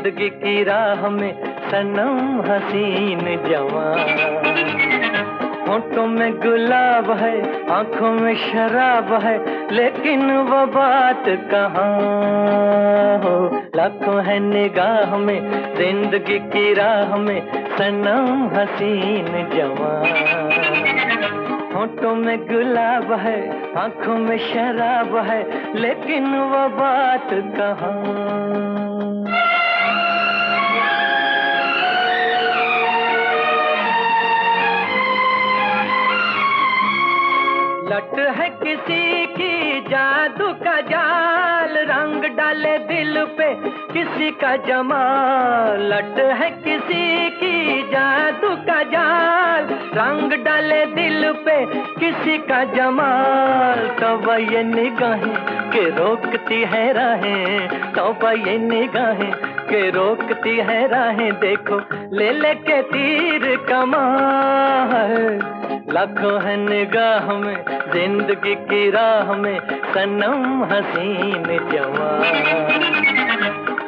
जिंदगी की राह में सनम हसीन जवान। होठों में गुलाब है, आंखों में शराब है, लेकिन वो बात कहाँ हो। लाखों है निगाह में जिंदगी की राह में सनम हसीन जवान। होठों में गुलाब है, आंखों में शराब है, लेकिन वो बात कहाँ। लट है किसी की जादू का जाल, रंग डाले दिल पे किसी का जमाल। लट है किसी की जादू का जाल, रंग डाले दिल पे किसी का जमाल। तौबा ये निगाहें के रोकती है राहें, तौबा ये निगाहें के रोकती है राहें, देखो ले लेके तीर कमान। लाखों है निगाह में जिंदगी की राह में सनम हसीन जवान।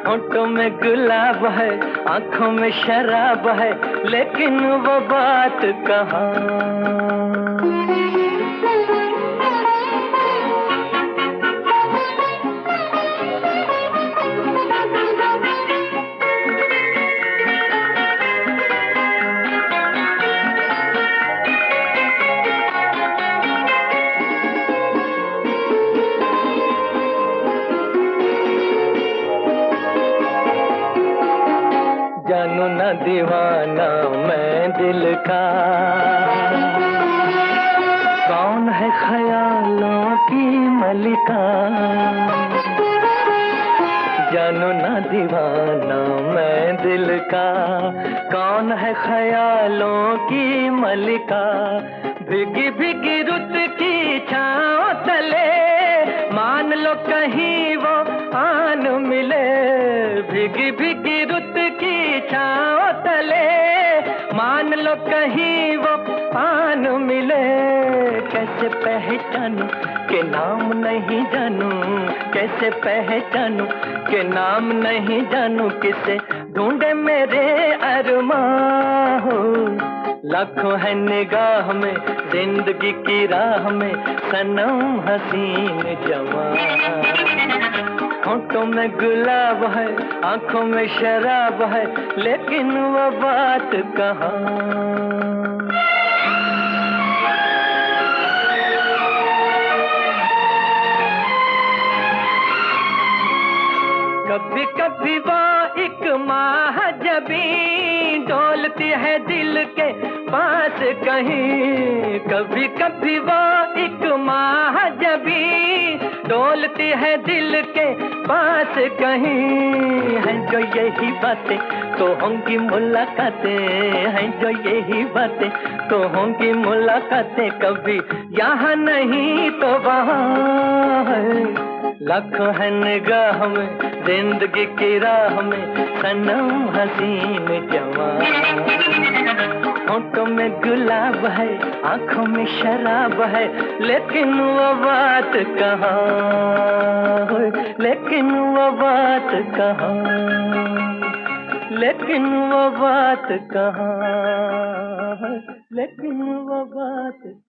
होठों में गुलाब है, आंखों में शराब है, लेकिन वो बात कहाँ। जानू ना दीवाना मैं दिल का, कौन है ख्यालों की मलिका। जानू ना दीवाना मैं दिल का, कौन है ख्यालों की मलिका। भीगी भीगी रुत की छाँव तले, मान लो कहीं वो आन मिले। भीगी भीगी रुत की छाँव तले, मान लो कहीं वो आन मिले। कैसे पहचानूं के नाम नहीं जानूं, कैसे पहचानूं के नाम नहीं जानूं, किसे ढूंढे मेरे अरमान हो। लाखों है निगाह में जिंदगी की राह में सनम हसीन जवान। होठों में गुलाब है, आंखों में शराब है, लेकिन वो बात कहाँ। कभी कभी वो एक महाजबी डोलती है दिल के पास कहीं। कभी कभी वो एक महाजबी डोलती है दिल के पास कहीं। हैं जो यही बातें तो होंगी मुलाकातें, हैं जो यही बातें तो होंगी मुलाकातें। कभी यहाँ नहीं तो वहाँ है। लाखों है निगाह में जिंदगी की राह में सनम हसीन जवान। होठों में गुलाब है, आंखों में शराब है, लेकिन वो बात कहाँ, लेकिन वो बात कहाँ, लेकिन वो बात कहाँ, लेकिन वो बात कहाँ।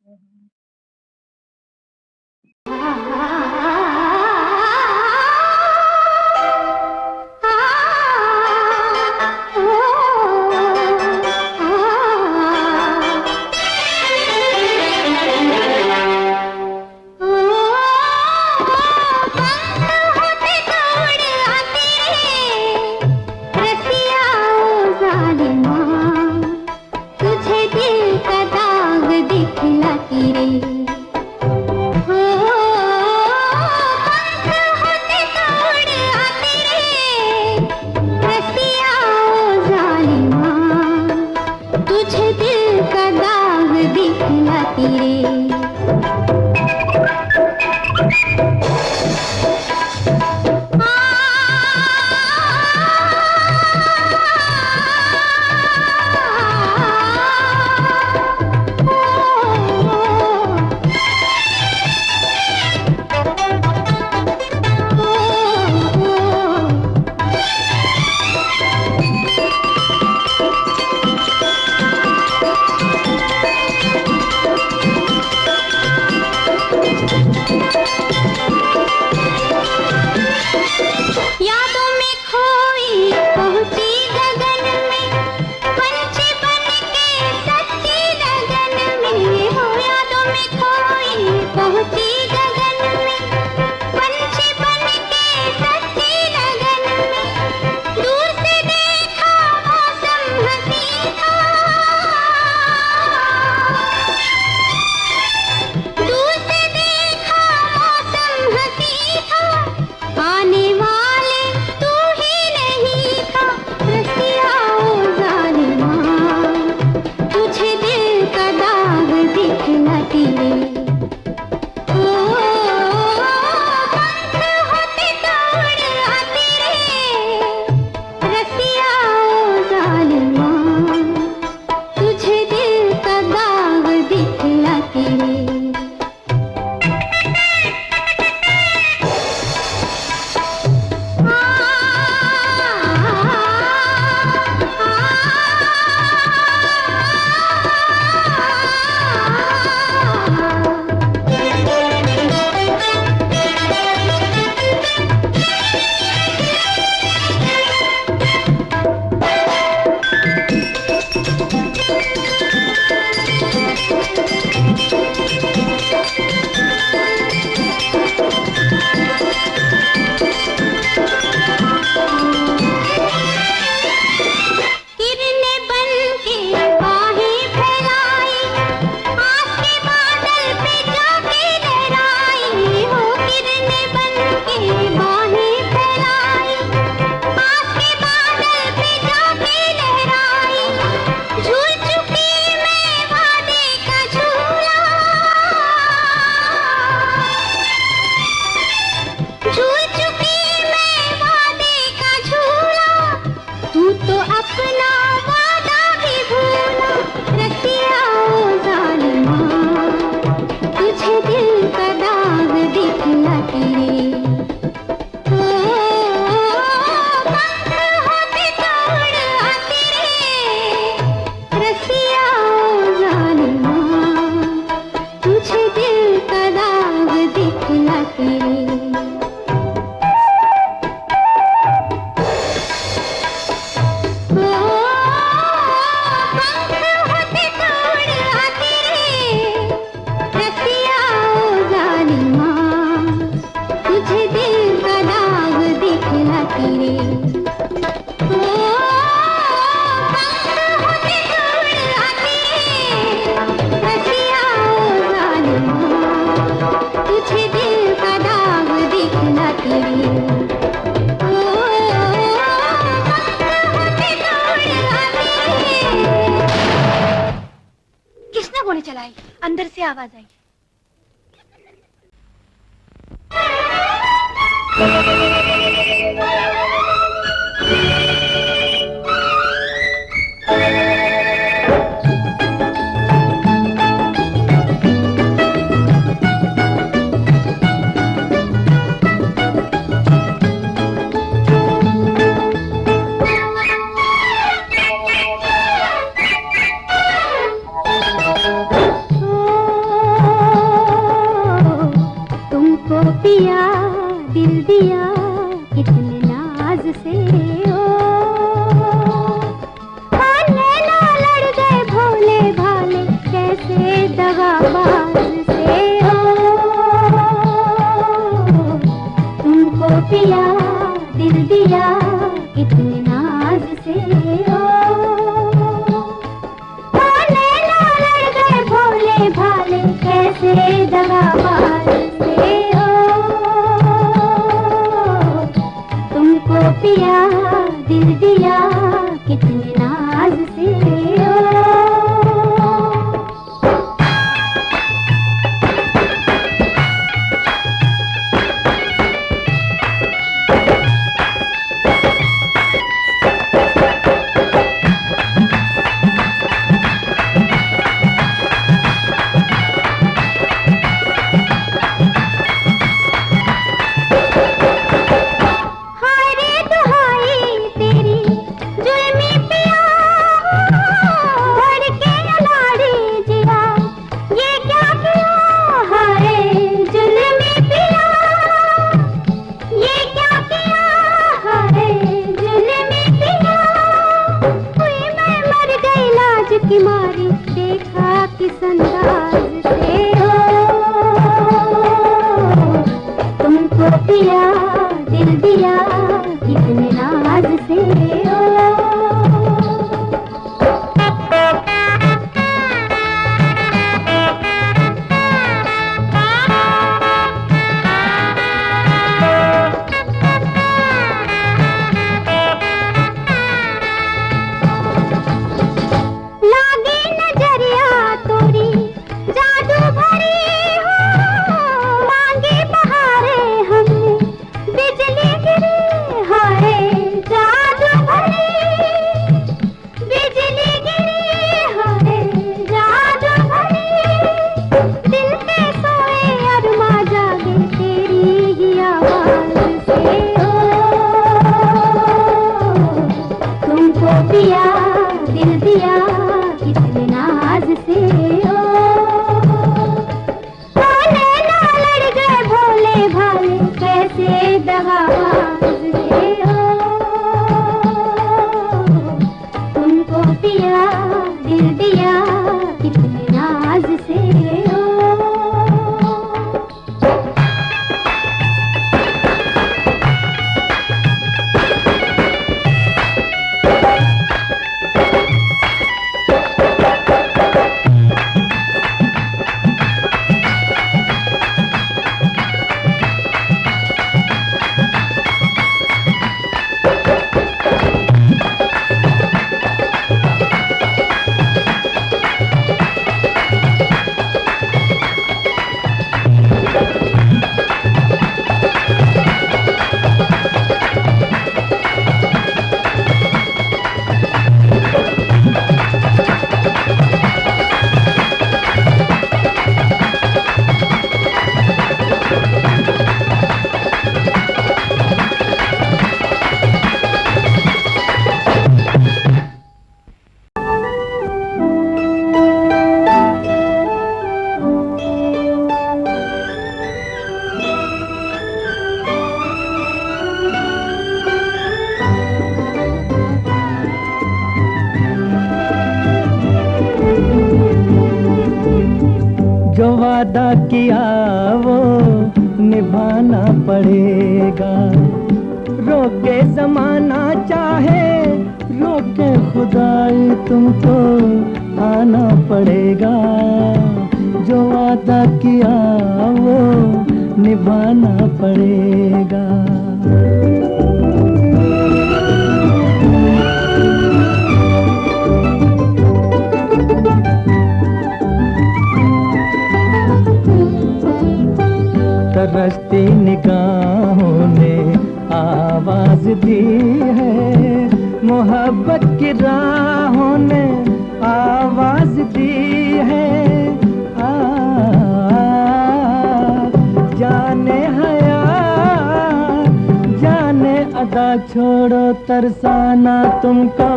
अंदर से आवाज आई। पिया दिल दिया कितने नाज से ओ नैना लड़ गए भोले भाले कैसे दगाबाज से हो तुमको पिया दिल दिया कितने नाज से हो नैना लड़ गए भोले भाले कैसे दगाबाज पिया दिल दिया कितने नाज से की मारी देखा किस अंदाज से हो तुमको पिया दिल दिया कितने नाज से हो पिया दिल दिया कितने नाज से हो नैना लड़ गए भोले भाले कैसे दगाबाज से हो तुमको पिया दिल दिया कितने नाज से हो वादा किया वो निभाना पड़ेगा। रोके जमाना चाहे रोके खुदाई तुमको आना पड़ेगा। जो वादा किया वो निभाना पड़ेगा। तरसती निगाहों ने आवाज दी है, मोहब्बत की राहों ने आवाज दी है। जाने हया जाने अदा छोड़ो तरसाना तुमको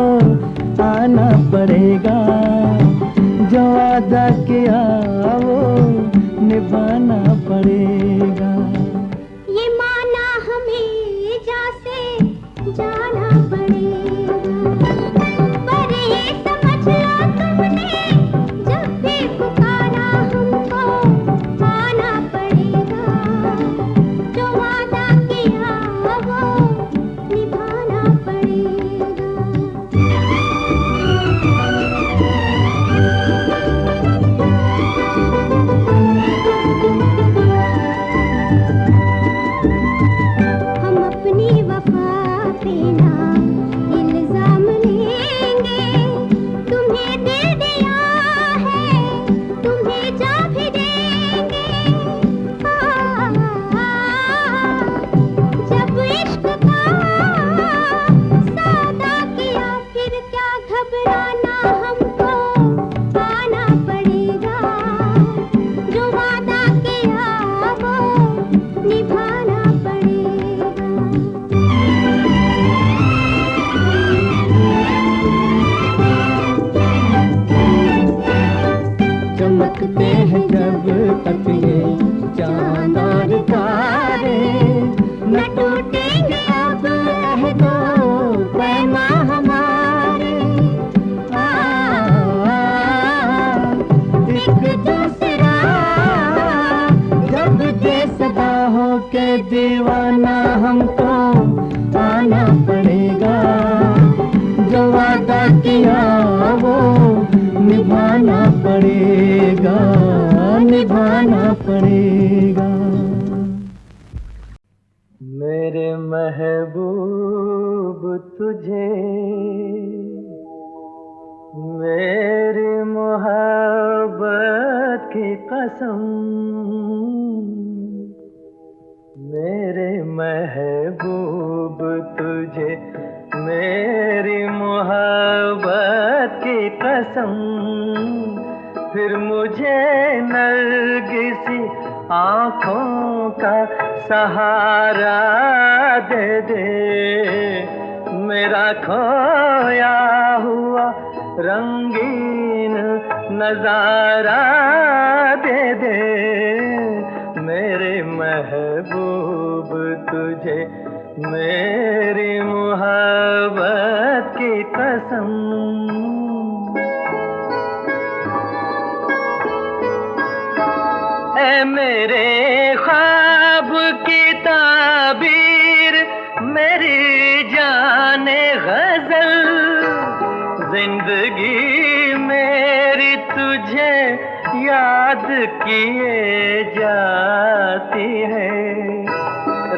आना पड़ेगा। जो वादा किया वो निभाना पड़ेगा। ये माना हमें जैसे जाना पड़ेगा। पर ये समझ लो तुमने जब भी पुकारा हमको आना पड़ेगा। जो वादा किया वो निभाना पड़ेगा। चमकते हैं जब तक ये चांद और तारे, न टूटेंगे अब अहदो पैमा हमारे। एक दूसरा जब दे सदा हो के दीवाना हमको आना पड़ेगा। जो वादा किया वो निभाना पड़ेगा, निभाना पड़ेगा। मेरे महबूब तुझे मेरी मोहब्बत की कसम, मेरे महबूब तुझे मेरी मोहब्बत की कसम। फिर मुझे नरगिसी आँखों का सहारा दे दे। मेरा खोया हुआ रंगीन नजारा दे दे। मेरे महबूब तुझे मेरी मोहब्बत की कसम। ऐ मेरे ख्वाब की ताबीर मेरी जाने गजल, जिंदगी मेरी तुझे याद किए जाती है।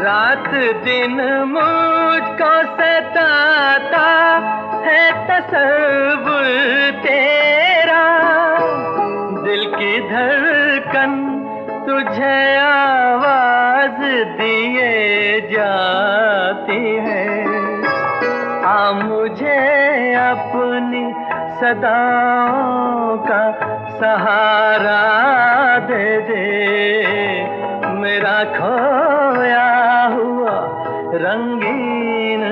रात दिन मुझको सताता है तसव्वुर तेरा। दिल की धड़कन तुझे आवाज दिए जाती है। आ मुझे अपनी सदाओं का सहारा दे दे। मेरा खोया हुआ रंगीन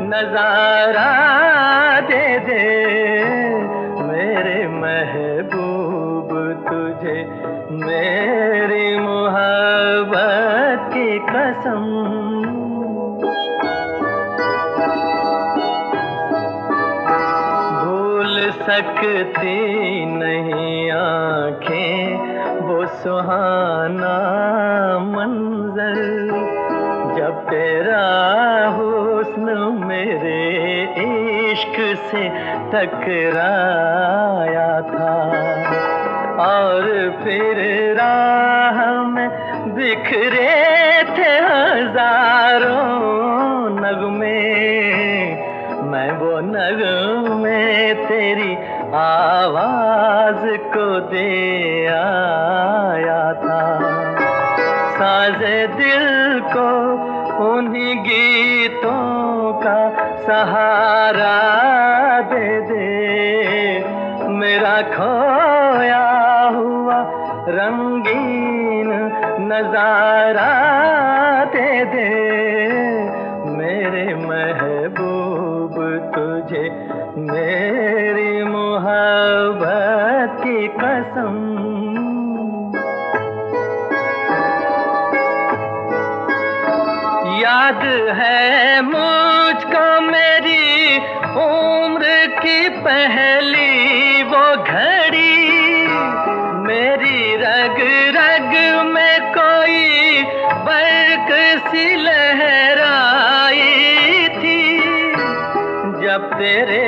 नजारा दे दे। मेरे महबूब तुझे मेरी मोहब्बत की कसम। भूल सकती नहीं आंखें वो सुहाना मंजर, जब तेरा हुस्न मेरे इश्क से टकराया था। और फिर राह में बिखरे थे हजारों नगमे, मैं वो नगमे तेरी आवाज को दे आया था। साज़े दिल को उन्हीं गीतों का सहारा दे दे, मेरा खोया हुआ रंगीन नजारा दे दे, मेरे महबूब तुझे मेरी मोहब्बत की कसम। याद है मुझको मेरी उम्र की पहली वो घड़ी, मेरी रग रग में कोई बर्क सी लहराई थी, जब तेरे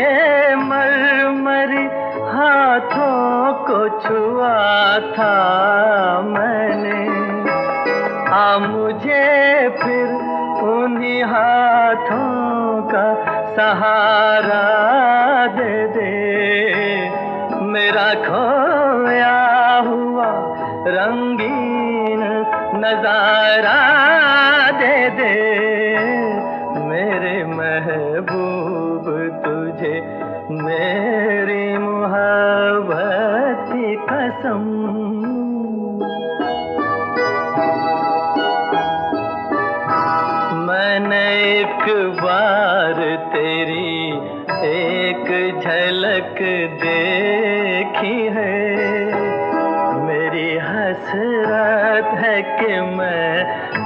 मरमरी हाथों को छुआ था मैंने। आ मुझे फिर उन्हीं हाथों का सहारा दे दे, मेरा खोया हुआ रंगीन नजारा दे दे, मेरे महबूब तुझे मेरी मोहब्बत की कसम। मैंने एक बार तेरी एक झलक देखी है, मेरी हसरत है कि मैं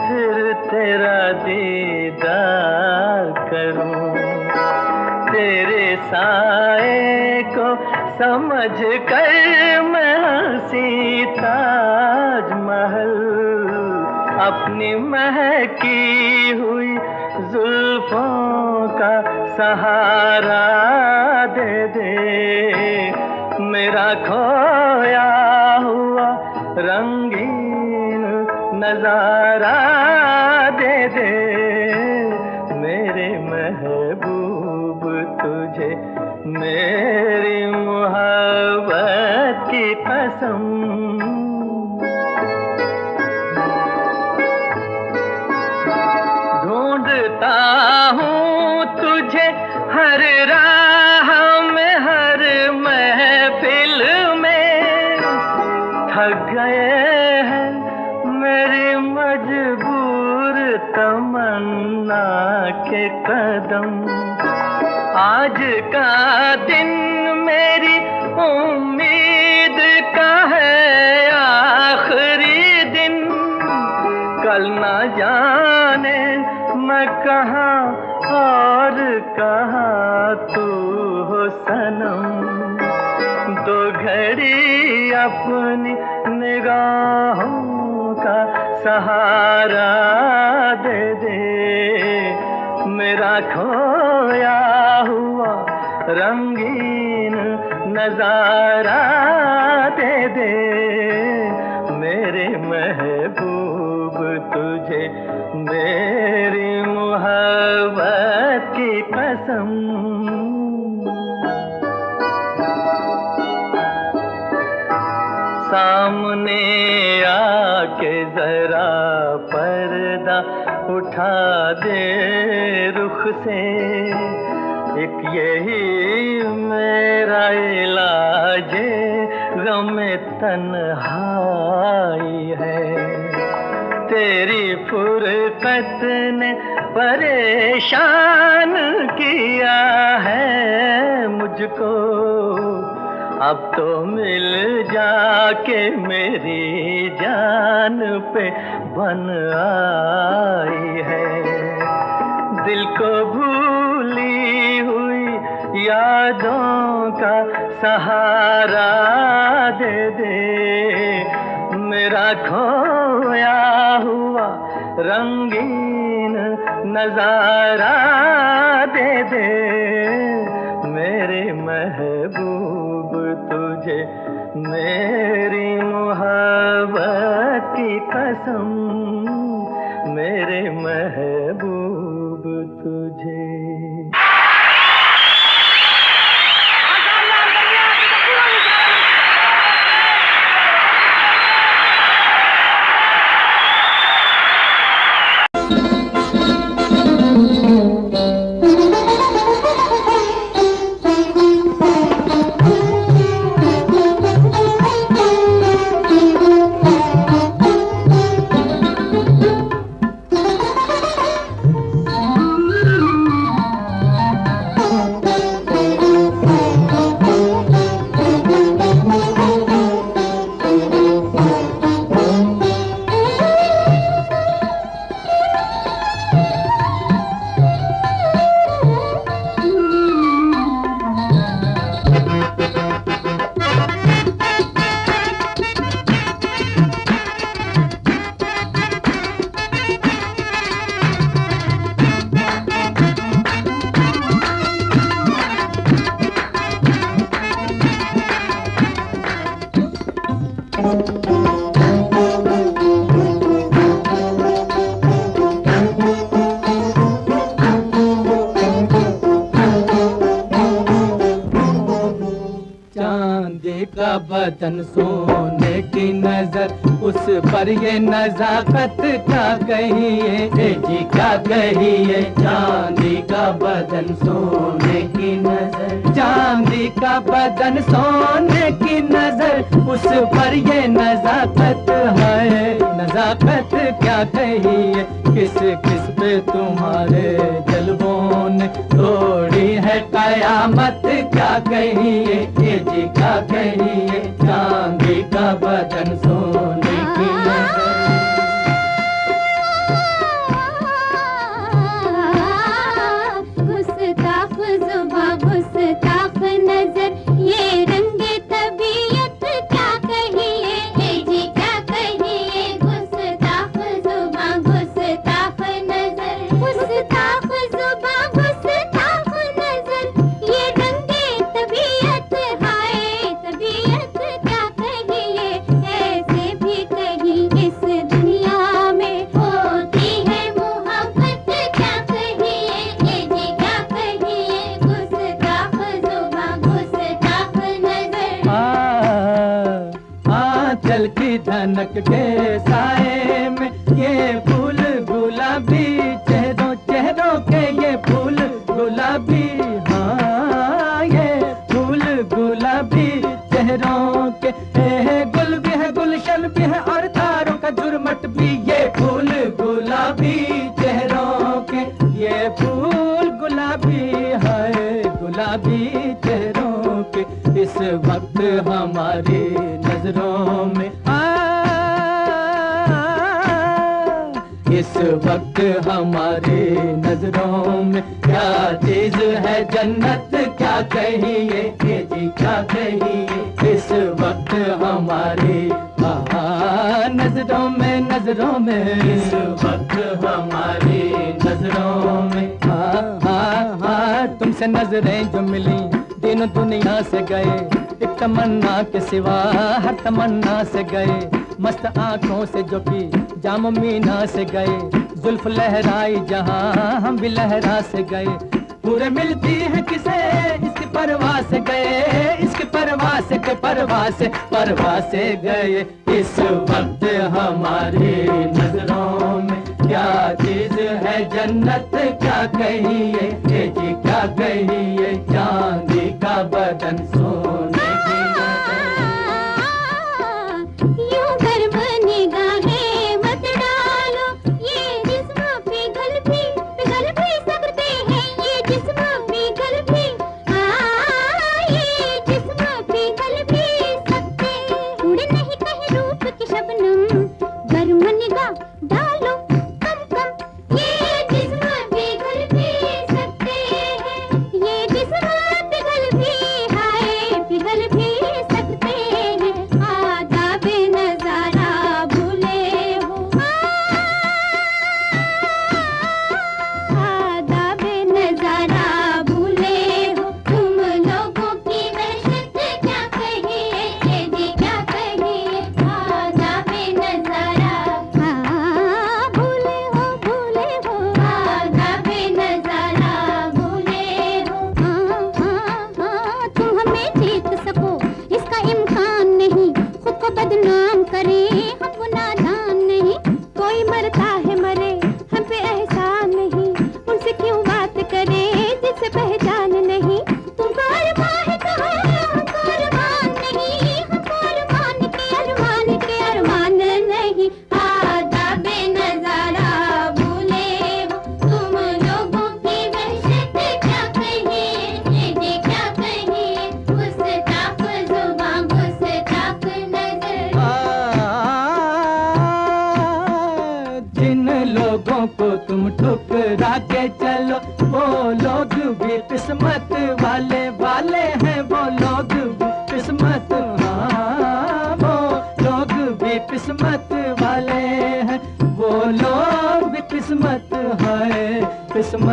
फिर तेरा दीदार करूं। तेरे साए को समझ कर मैं हंसी ताजमहल अपनी महकी हुई जुल्फों का सहारा दे दे, मेरा खोया हुआ रंगीन नजारा दे दे, मेरे महबूब तुझे मेरी मोहब्बत की कसम। ढूंढता हूँ तुझे हर राह में हर महफिल में, थक गए हैं मेरी मजबूर तमन्ना के कदम। आज का दिन मेरी उम्मीद का है आखिरी दिन, कल ना जाने मैं कहाँ और कहाँ तू हो सनम। दो घड़ी अपनी निगाहों का सहारा दे दे, मेरा खोया हुआ रंगीन नजारा दे दे, मेरे महबूब तुझे मेरी मोहब्बत की कसम। सामने आके जरा पर्दा उठा दे रुख से, एक यही मेरा इलाज गमे तन्हाई है। तेरी फुरकत ने परेशान किया है मुझको, अब तो मिल जाके मेरी जान पे बन आई है। दिल को भूली हुई यादों का सहारा दे दे, मेरा खोया हुआ रंगीन नजारा दे दे, मेरे महबूब तुझे मेरी मोहब्बत की कसम, मेरे महबूब तुझे। बदन सोने की नजर, उस पर ये नजाकत क्या कहिए जी क्या कहिए। चांदी का बदन सोने की नजर, चांदी का बदन सोने की नजर, उस पर ये नजाकत है, नजाकत क्या कहिए। किस किस पे तुम्हारे जलवों ने तोड़ी है कयामत क्या कहिए जी क्या कहिए। चांदी का बदन सोने की नजर, गुस्ताख जुबां गुस्ताख नजर, ये रंगे तबीयत क्या कहिए जी क्या कहिए। गुस्ताख जुबां गुस्ताख नजर, गुस्ताख जुबां गुस्ताख नजर, ये रंगे तबीयत हाय तबीयत क्या कहिए। ऐसे भी कहीं इस दुनिया में होती है मोहब्बत क्या कहिए जी क्या कहिए। गुस्ताख जुबां गुस्ताख नजर, आंचल की धनक के साए में ये फूल गुलाबी, चेहरों चेहरों के ये फूल गुलाबी, हाँ ये फूल गुलाबी चेहरों के। गुल भी है गुलशन भी है और तारों का जुर्मट भी, ये फूल गुलाबी चेहरों के, ये फूल गुलाबी है गुलाबी चेहरों के। इस वक्त हमारी नजरों में इस वक्त हमारी नजरों में क्या चीज है जन्नत क्या कहिए जी क्या कहिए। इस वक्त हमारी नजरों में नजरों में, इस वक्त हमारी नजरों में तुमसे नजरें जो मिली तीनों दुनिया से गए, एक तमन्ना के सिवा हर तमन्ना से गए। मस्त आंखों से जो पी जाम मीना से गए, जुल्फ लहराई जहां हम भी लहरा से गए। पूरे मिलती है किसे इसकी परवाह से गए, इसकी परवाह से के परवाह से गए। इस वक्त हमारी नजरों में क्या चीज है जन्नत क्या कहिए जी क्या कहिए। चांदी का बदन सोने की यूं गर्म निगाहें मत डालो, ये जिस्म पिघल भी सकते हैं, ये जिस्म पिघल भी ये जिस्म पिघल भी सकते। उड़ नहीं कहीं रूप की शबनम, गर्म निगाह डालो कम कम, ये जिस्म पिघल भी सकते हैं, ये जिस्म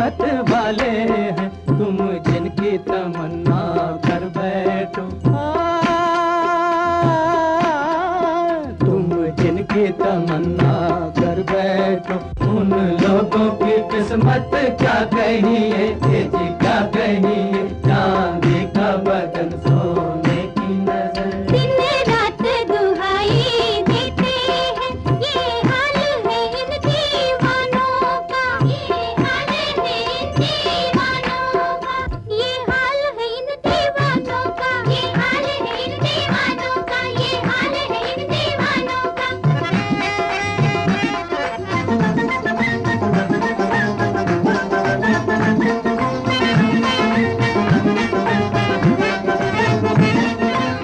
किस्मत वाले हैं तुम जिनकी तमन्ना कर बैठो। तुम जिनकी तमन्ना कर बैठो, उन लोगों की किस्मत क्या कहिए, ये जी क्या कहिए, चांदी का बदन सोने की नजर। दिन रात दुहाई देते हैं, ये हाल है इन दीवानों का, ये हाल है इन दीवानों का, ये हाल है इन दीवानों का, ये हाल है इन दीवानों का, ये हाल है इन दीवानों का।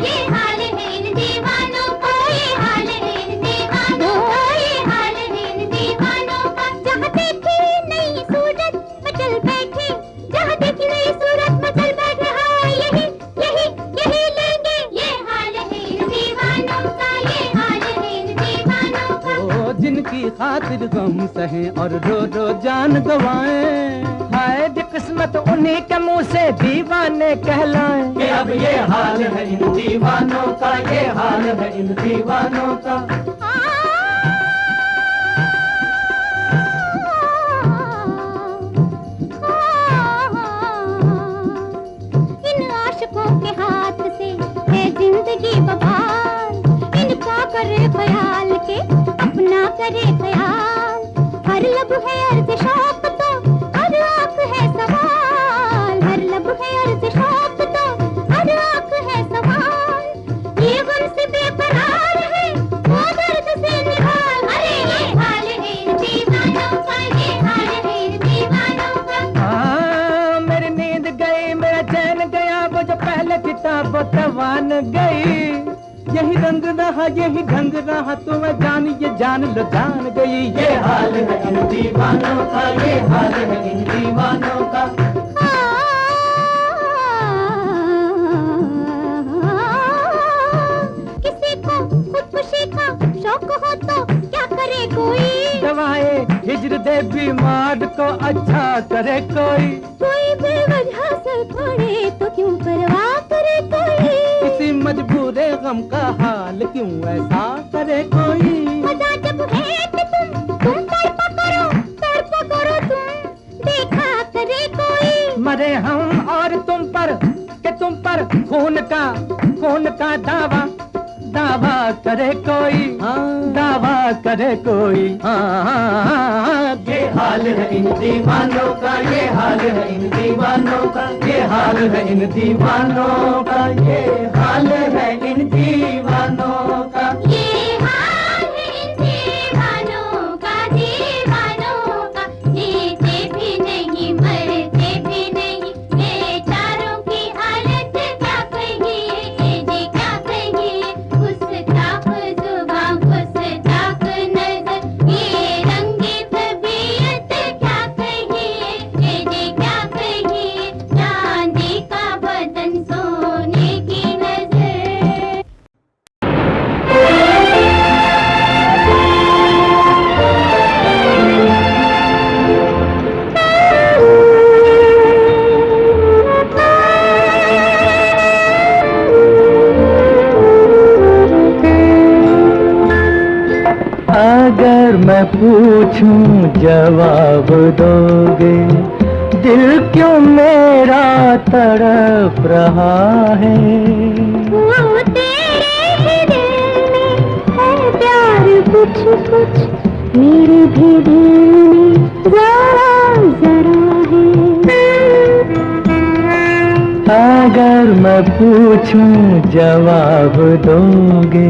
ये हाल है इन दीवानों का, ये हाल है इन दीवानों का, ये हाल है इन दीवानों का। जहाँ देखी नई सूरत मचल बैठे, जहाँ देखी नई सूरत मचल बैठे, हाँ यही यही यही लेंगे। ये हाल है इन दीवानों का, ये हाल है इन दीवानों का। ओ जिनकी खातिर गम सहे और रो रो जान गवाएं, हाय दी किस्मत उन्हीं के मुंह से दीवाने कहलाएं। कि अब ये हाल है इन दीवानों का, ये हाल है इन दीवानों का। इन आशिकों के हाथ से है जिंदगी बवाल, इनका करे ख्याल के अपना करे ख्याल। हर लब है अर्ज़ शौक तो हर आंख है सवाल, हर लब है अर्ज़ शौक तो हर आंख है सवाल। ये गम से बेकरार है, वो दर्द से निहाल। अरे ये हाल है इन दीवानों का, ये हाल है इन दीवानों का। हाँ मेरी नींद गई, मेरा चैन गया, वो जो पहले किताब तवान गई। यही रंग रहा यही ढंग रहा, तुम्हें जान ये जान लो जान गई। ये हाल है इन दीवानों का, ये हाल है इन दीवानों का। किसी को खुदकुशी का शौक हो तो क्या करे कोई, दवाए हिजर दे बीमार को अच्छा करे कोई। कोई बेवजह से पड़े तो क्यों परवाह करे कोई, किसी मजबूरे गम का हाल क्यों ऐसा करे कोई। मजा जब है कि तुम तड़पा करो तुम, देखा करे कोई। मरे हम और तुम पर कि तुम पर खून का दावा करे कोई, दावा करे कोई। ये हाल है इन दीवानों का, ये हाल है इन दीवानों का, ये हाल है इन दीवानों का, ये हाल है इन दीवानों का। ये हाल है इन दीवानों का, दीवानों का। जीते भी नहीं मरते भी नहीं, बेचारों की हालत क्या कहिए, ये जी क्या कहिए। गुस्ताख जुबान गुस्ताख नजर, ये रंगी तबीयत क्या कहिए, ये जी क्या कहिए। चांदी का बदन सोने की नजर। अगर मैं पूछूं जवाब दोगे, दिल क्यों मेरा तड़प रहा है। वो तेरे ही दिल में है प्यार कुछ कुछ, मेरे भी दिल में जरा जरा है। अगर मैं पूछूं जवाब दोगे।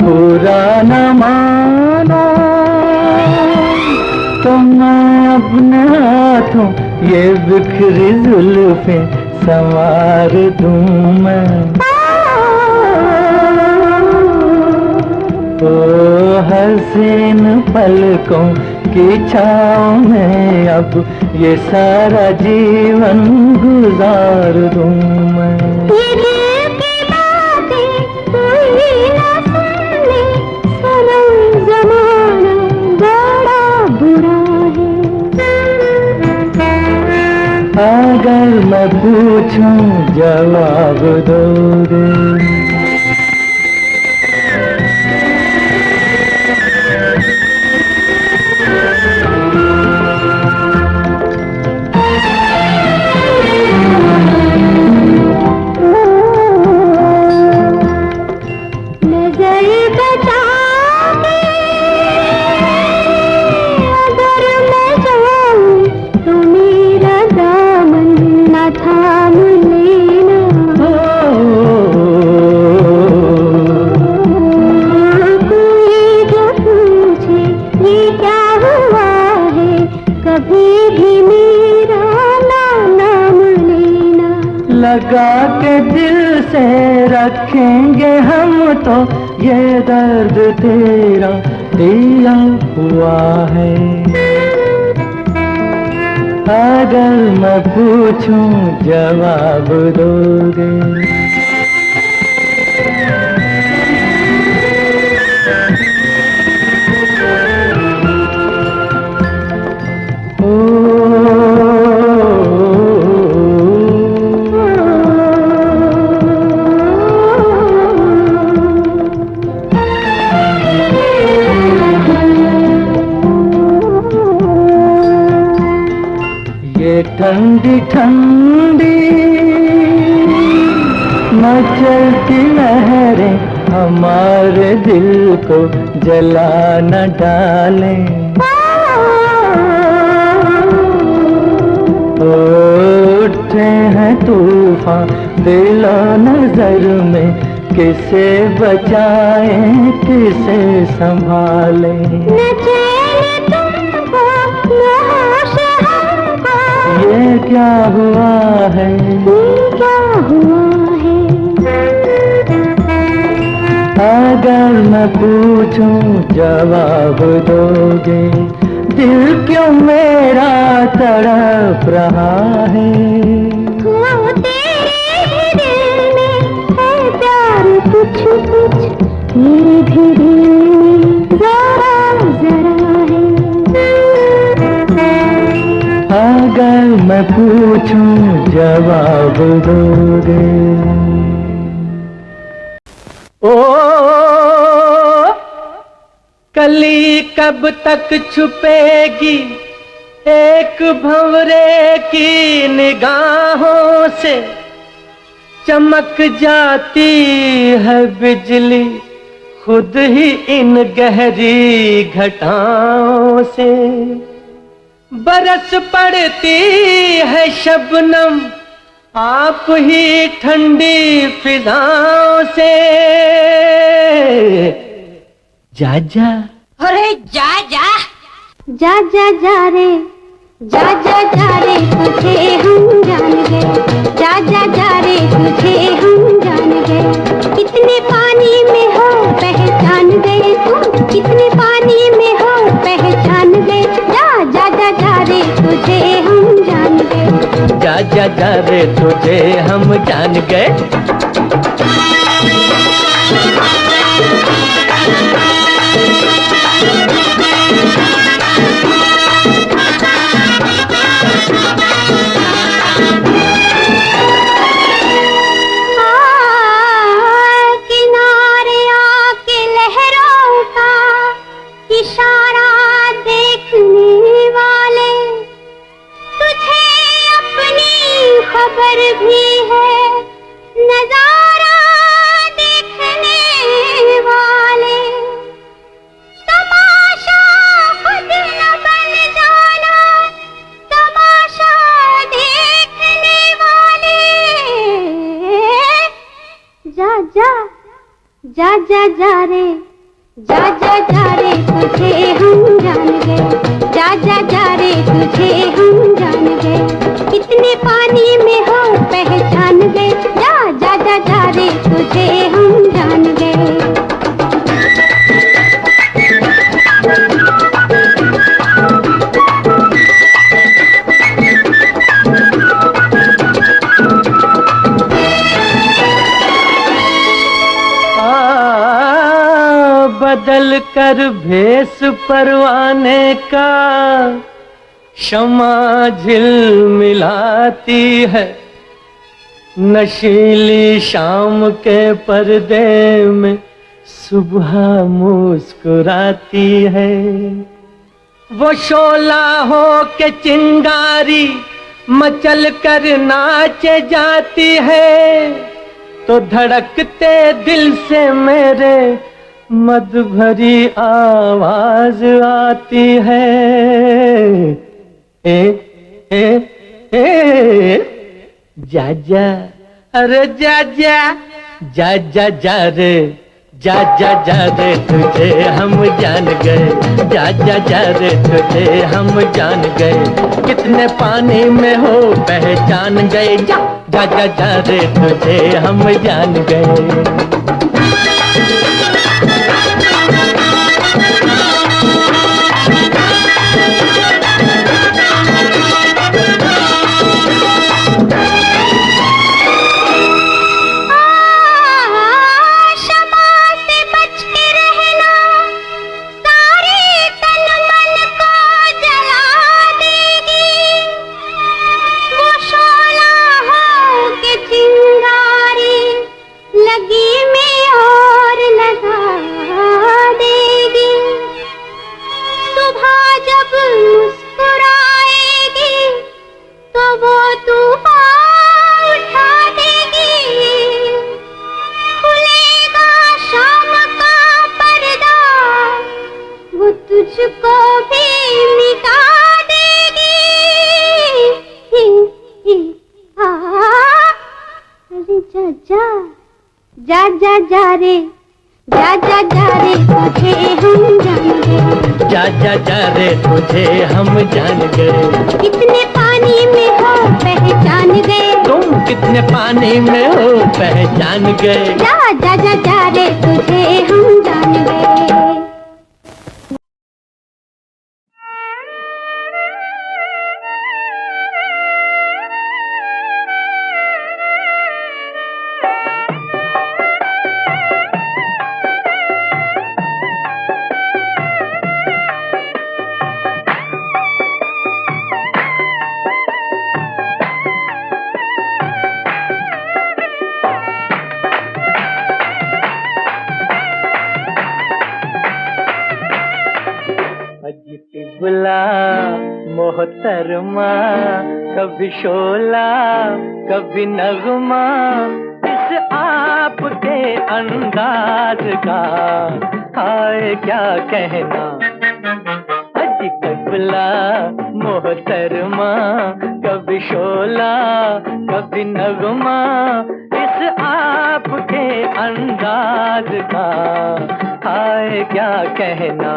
बुरा न मानो तो मैं अपने हाथों ये बिखरी जुल्फें संवार दूं मैं। ओ हसीन पलकों की छाँव में अब ये सारा जीवन गुजार दूं मैं। ये दिल की बातें कोई ना सुने, सनम ज़माना बड़ा बुरा है। अगर मैं पूछूं जवाब दोगे? लगा के दिल से रखेंगे हम तो ये दर्द तेरा दिया हुआ है। अगर मैं पूछूं जवाब दोगे? ठंडी ठंडी मचलती लहरें हमारे दिल को जला न डालें। उठे हैं तूफान दिलो नजर में, किसे बचाएं किसे संभालें। ये क्या हुआ है, ये क्या हुआ है? अगर मैं पूछूं जवाब दोगे? दिल क्यों मेरा तड़प रहा है? तेरे दिल में है प्यार कुछ कुछ, मेरे भी दिल में जरा जरा है। अगर मैं पूछूं जवाब दोगे? ओ कली कब तक छुपेगी एक भंवरे की निगाहों से, चमक जाती है बिजली खुद ही इन गहरी घटाओं से। बरस पड़ती है शबनम आप ही ठंडी फिजाओं से। जा जा, अरे जा जा जा जा जा रे, जा जा जा रे तुझे हम जान गए, जा जा जा रे तुझे हम जान गए। कितने पानी में हो पहचान गए तुम, कितने पानी में हो पहचान गए। जा जा जा जा रे तुझे हम जान गए, जा जा जा रे तुझे हम जान गए। किनारे आके लहरों का इशारा देखने वाले, तुझे अपनी खबर भी है नजारा देखने वाले। तमाशा खुद न बन जाना, तमाशा देखने वाले। जा जा जा जा जा रे, जा जा जा रे तुझे हम जान गए, जा जा जा रे तुझे हम जान गए। कितने पानी में हो पहचान गए, जा जा जा जा रे तुझे हम जान गए। बदल कर भेस परवाने का शमा झिलमिलाती है, नशीली शाम के पर्दे में सुबह मुस्कुराती है। वो शोला हो के चिंगारी मचल कर नाच जाती है, तो धड़कते दिल से मेरे मद भरी आवाज आती है। जा जा, अरे जा जा, जा जा जा रे, जा जा जा रे तुझे हम जान गए, जा जा जा रे तुझे हम जान गए, कितने पानी में हो पहचान गए, जा जा जा जा रे तुझे हम जान गए। तुझको भी मिटा देगी। अरे जा जा, जा जा जा रे, जा जा जा रे तुझे हम जान गए, जा जा जा रे तुझे हम जान गए, कितने पानी में हो पहचान गए, तुम कितने पानी में हो पहचान गए, जा जा जा जा रे तुझे हम जान गए। बुला मोहतरमा, कभी शोला कभी नगमा, इस आपके अंदाज का हाय क्या कहना। अजी बुला मोहतरमा, कभी शोला कभी नगमा, इस आपके अंदाज का हाय क्या कहना।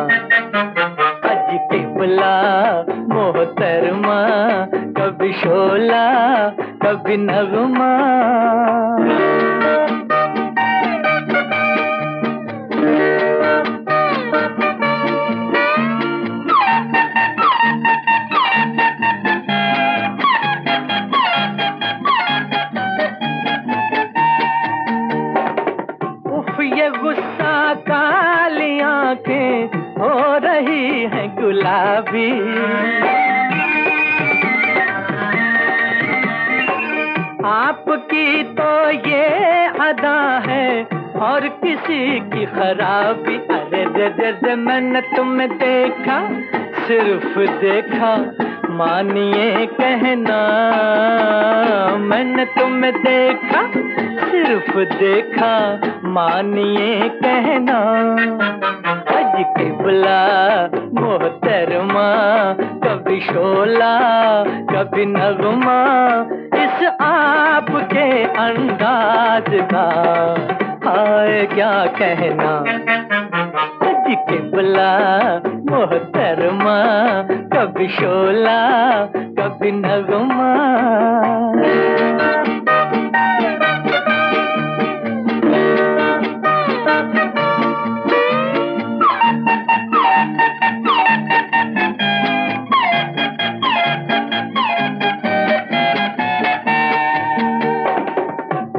बुला मोहतरमा, कभी शोला कभी नगमा। उफ ये गुस्सा काली आंखें हो रही है गुलाबी, आपकी तो ये अदा है और किसी की खराबी। अरे दे दे दे मैंने तुम्हें देखा, सिर्फ देखा मानिए कहना, मैंने तुम्हें देखा सिर्फ देखा मानिए कहना। के बुला मोहतरमा, कभी शोला कभी नगमा, इस आपके अंदाज का हाय क्या कहना। के बुला मोहतरमा, कभी शोला कभी नगमा।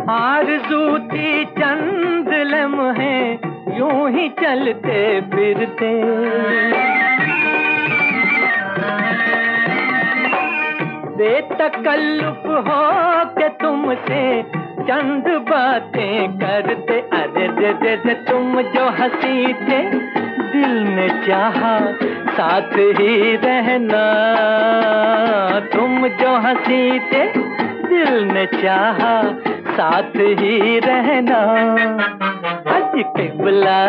आरज़ू बीती चंद लम्हे यूं ही चलते फिरते, बेतकल्लुफ हो के तुमसे चंद बातें करते। अरे दे दे दे तुम जो हंसी थे, दिल ने चाहा साथ ही रहना। तुम जो हंसी थे, दिल ने चाहा साथ ही रहना। आज किबला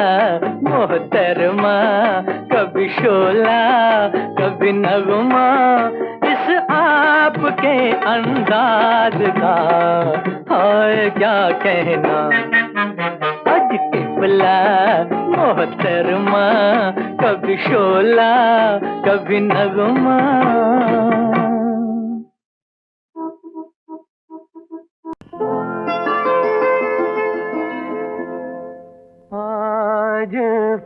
मोहतरमा, कभी शोला कभी नगमा, इस आपके अंदाज का है क्या कहना। आज किबला मोहतरमा, कभी शोला कभी नगमा। आज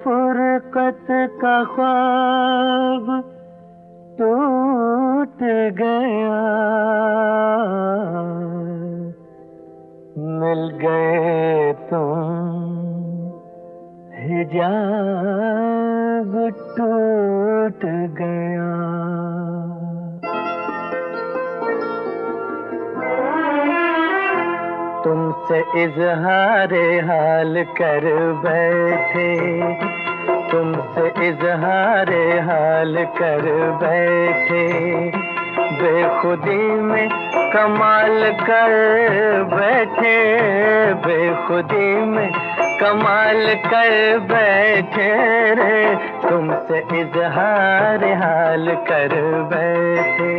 फुरकत का ख्वाब टूट गया, मिल गए तुम हिजाब टूट गया। तुमसे इजहारे हाल कर बैठे, तुमसे इजहारे हाल कर बैठे, बेखुदी में कमाल कर बैठे, बेखुदी में कमाल कर बैठे रे। तुमसे इजहारे हाल कर बैठे।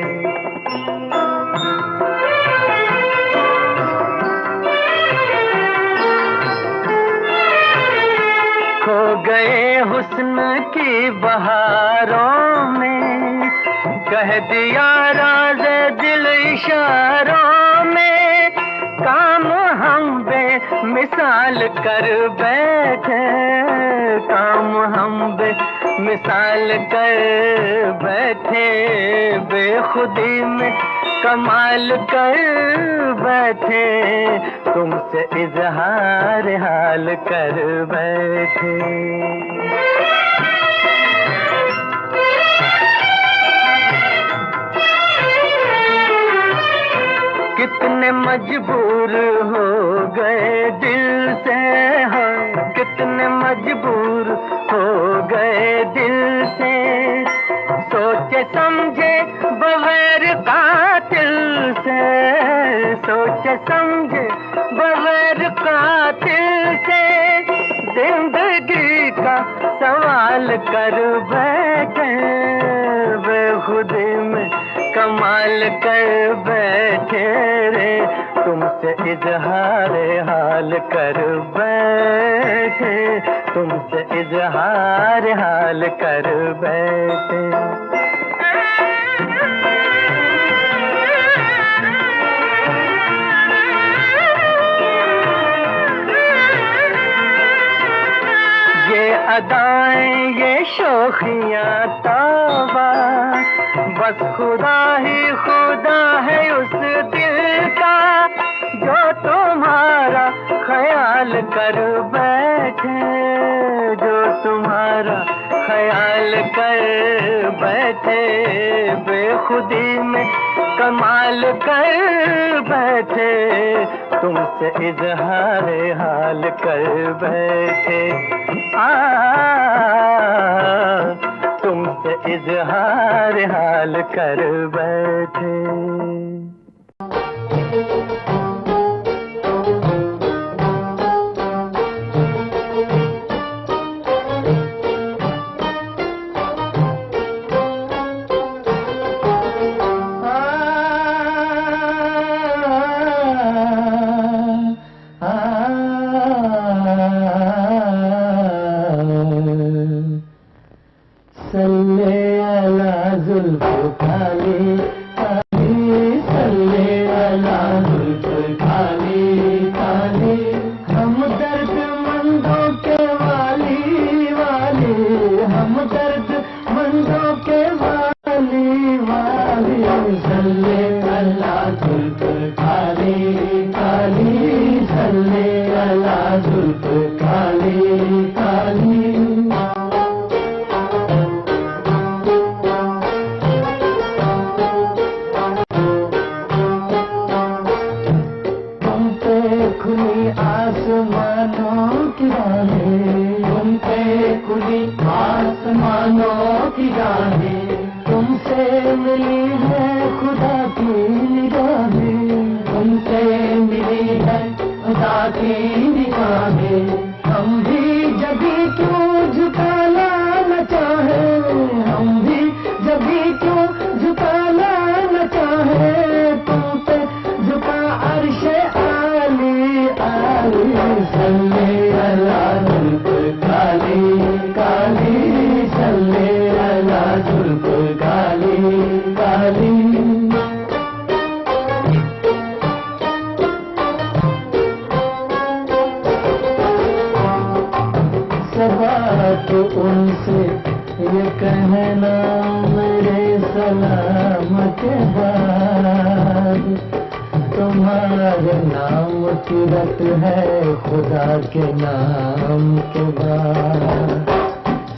खो गए हुस्न की बहारों में, कह दिया राज दिल इशारों में। काम हम बेमिसाल कर बैठे, काम हम बेमिसाल कर बैठे, बेखुदी में कमाल कर बैठे। तुमसे इजहार हाल कर बैठे। कितने मजबूर हो गए दिल से, हाँ कितने मजबूर हो गए दिल से। सोचे समझे बगैर कातिल से, सोचे समझे बगैर कातिल से। जिंदगी का सवाल कर बैठे, बेखुदी में कमाल कर बैठे रे। तुमसे इजहार हाल कर बैठे, तुमसे इजहार हाल कर बैठे। ये अदाएं ये शोखियां तौबा, बस खुदा ही खुदा है उस दिल का, जो तुम्हारा ख्याल कर बैठे, जो तुम्हारा ख्याल कर बैठे। बेखुदी में कमाल कर बैठे, तुमसे इजहार हाल कर बैठे। तुमसे इजहार हाल कर बैठे। सल्ले अला जुल्फ़ खाली, अला जुल्फ काली काली। तुम पे खुली आसमानों की राहें, तुम पे खुली आसमानों की राहें, तुमसे मिली है खुदा की निगाहें, तुमसे मिली है खुदा की निगाहें। हम भी जभी क्यों झुकाना न चाहे, हम भी जभी क्यों झुकाना न चाहे, तुम पे झुका अर्शे आली आली। सल्ले अला जुल्फ काली काली, सल्ले अला जुल्फ काली काली। सबात उनसे ये कहना मेरे सलाम के बाद, तुम्हारे नाम की रत है खुदा के नाम के बाद।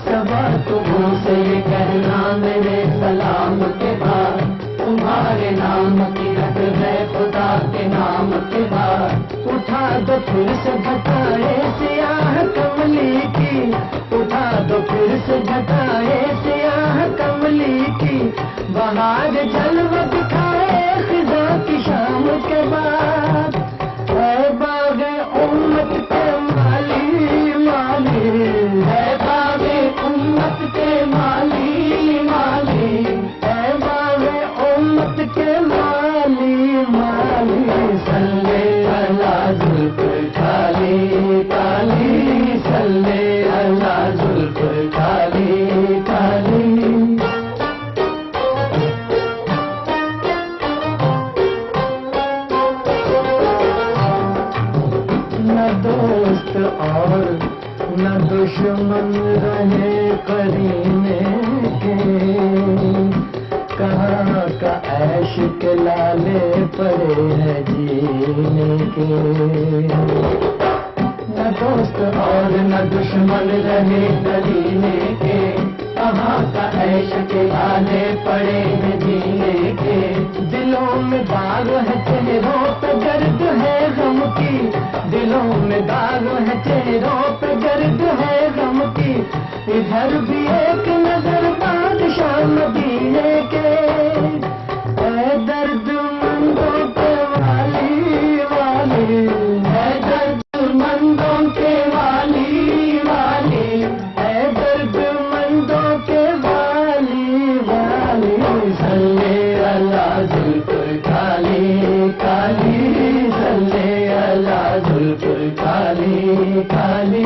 सबात उनसे ये कहना मेरे सलाम के बाद, तुम्हारे नाम की रत है खुदा के नाम के बाद। उठा दो फिर से घटाए सियाह कमली की, उठा दो फिर से घटाए सियाह कमली की। बहार जलवा दिखाए खिजा की शाम के बाद। है बागे उम्मत के माली माली, है बागे उम्मत के माली माली, है बागे उम्मत के माली माली। सल्ले अला जुल्फ काली काली, सल्ले अला जुल्फ काली काली। न दोस्त और न दुश्मन रहे करीने के, कहाँ का ऐश के लाले पड़े हैं जीने के। न दोस्त और न दुश्मन रहे करीने के, कहाँ का ऐश के लाले पड़े हैं जीने के। दिलों में दाग है चेहरों पे दर्द है गम की, दिलों में दाग है चेहरों पे दर्द है गम की। इधर भी एक नजर बादशाह मदीने के, है दर्द मंदों के वाली वाली, है दर्द मंदों के वाली वाली, है दर्द मंदों के वाली वाली। सल्ले अला जुल्फ काली काली, सल्ले अला जुल्फ काली काली।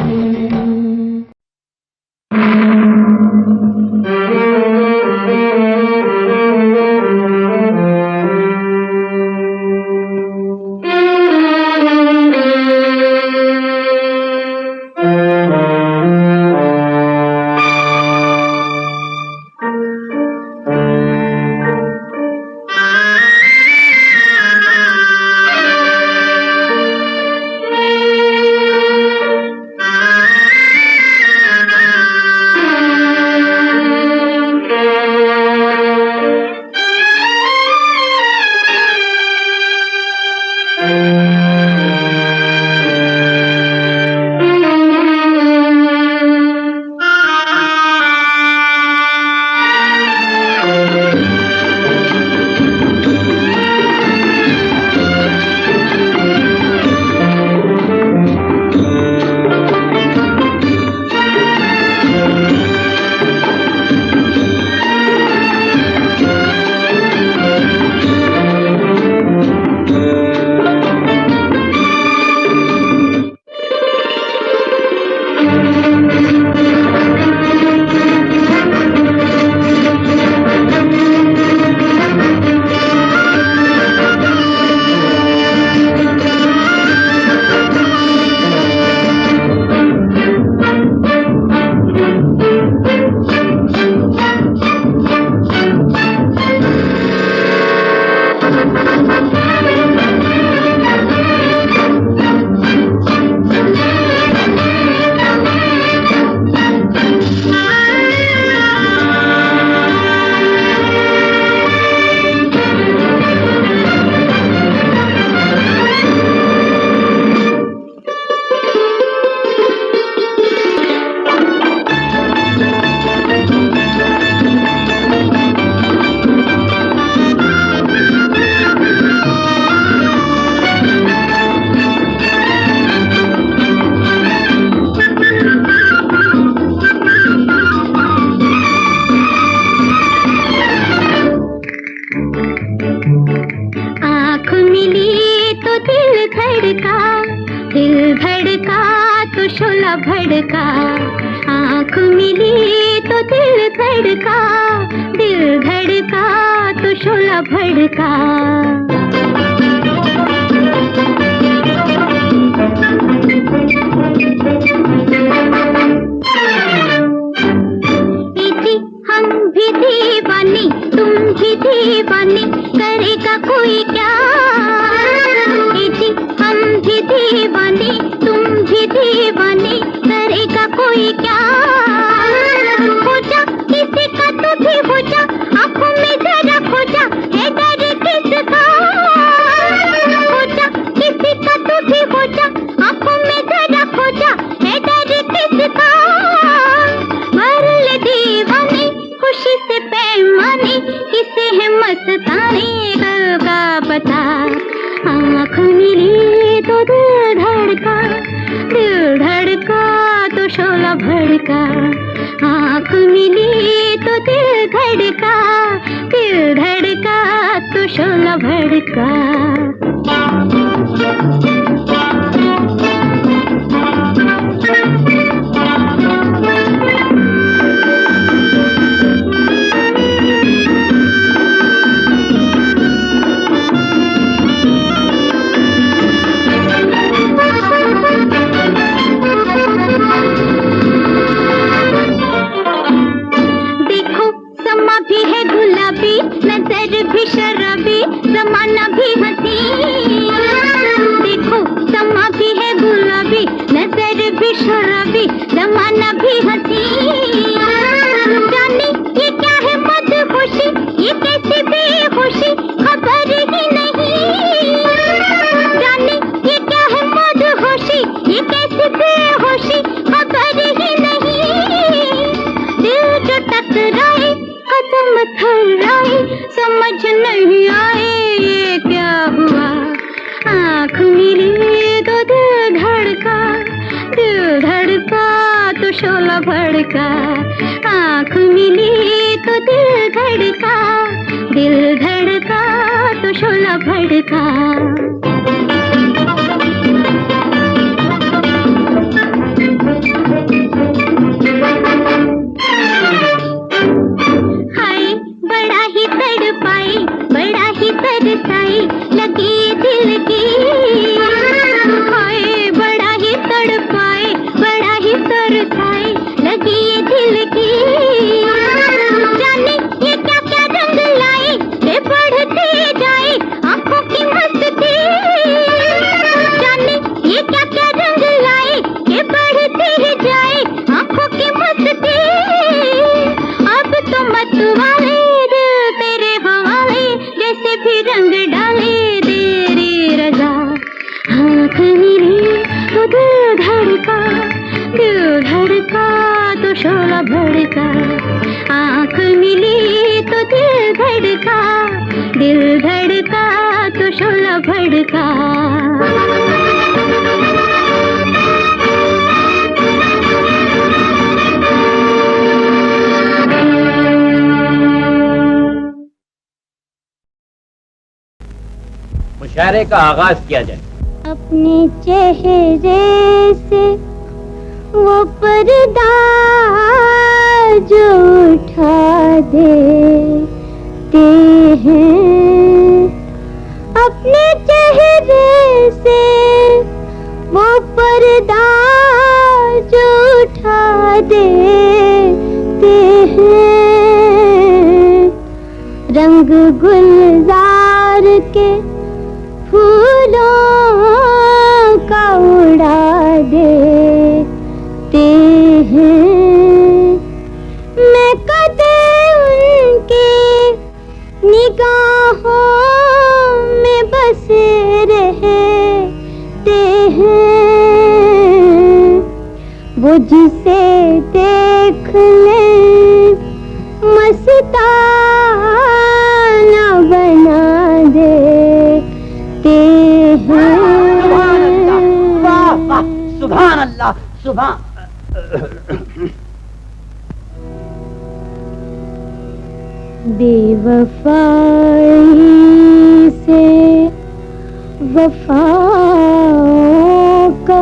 धड़का तो शोला भड़का, आँख मिली तो दिल धड़का, दिल धड़का तो शोला भड़का। हम भी दीवानी तुम भी दीवानी, करेगा कोई क्या? हम भी दीवानी तुम भी दीवानी, करेगा कोई क्या? हो जा किसी का तो भी हो जा, आंखों में जरा खो जा, है डर किसका? हो जा किसी का तो भी हो जा, आंखों में जरा खो जा, है डर किसका? भर ले दीवानी खुशी से पैमाने, किसे है मस्ताने का बता। आँख मिली तो दिल धड़का, दिल धड़का तो शोला भड़का, आँख मिली तो दिल धड़का, दिल धड़का तो शोला भड़का। नजर भी शराबी, जमाना भी हंसी। देखो समा भी है गुलाबी, नजर भी शराबी, जमाना भी हंसी। जाने ये क्या है मदहोशी, ये कैसी बेहोशी, खबर ही नहीं। जाने ये क्या है मदहोशी, ये कैसी बेहोशी, खबर ही नहीं। दिल जो टकराए कदम थर्राए, समझ नहीं आए ये क्या हुआ। आँख मिली तो दिल धड़का, दिल धड़का तो शोला भड़का। आँख मिली तो दिल धड़का, दिल धड़का तो शोला भड़का। बड़ा ही तरसाई लगी दिल की, हाय बड़ा ही तड़पाए, बड़ा ही तरसाई लगी दिल की। जाने ये क्या क्या रंग लाए, ये बढ़ते जाए आंखों की मस्ती। जाने ये क्या क्या रंग लाए, ये बढ़ते ही जाए आंखों की मस्ती। अब तो मतवाले तेरे हवाले, जैसे भी रंग डाले तेरी रजा। आँख मिली तो दिल धड़का, दिल धड़का तो शोला भड़का। आँख मिली तो दिल धड़का, दिल धड़का तो शोला भड़का। मुशायरे का आगाज किया जाए। अपने चेहरे से वो पर्दा जो उठा देते हैं, अपने चेहरे से वो पर्दा जो उठा देते हैं। रंग गुलजार के फूलों का उड़ा देते हैं। मैं कदे उनके निगाहों में बसे रहते हैं। वो जिसे देख ले मस्ताना बना देते हैं। सुभान अल्लाह, सुभान। बेवफाई से वफाओं का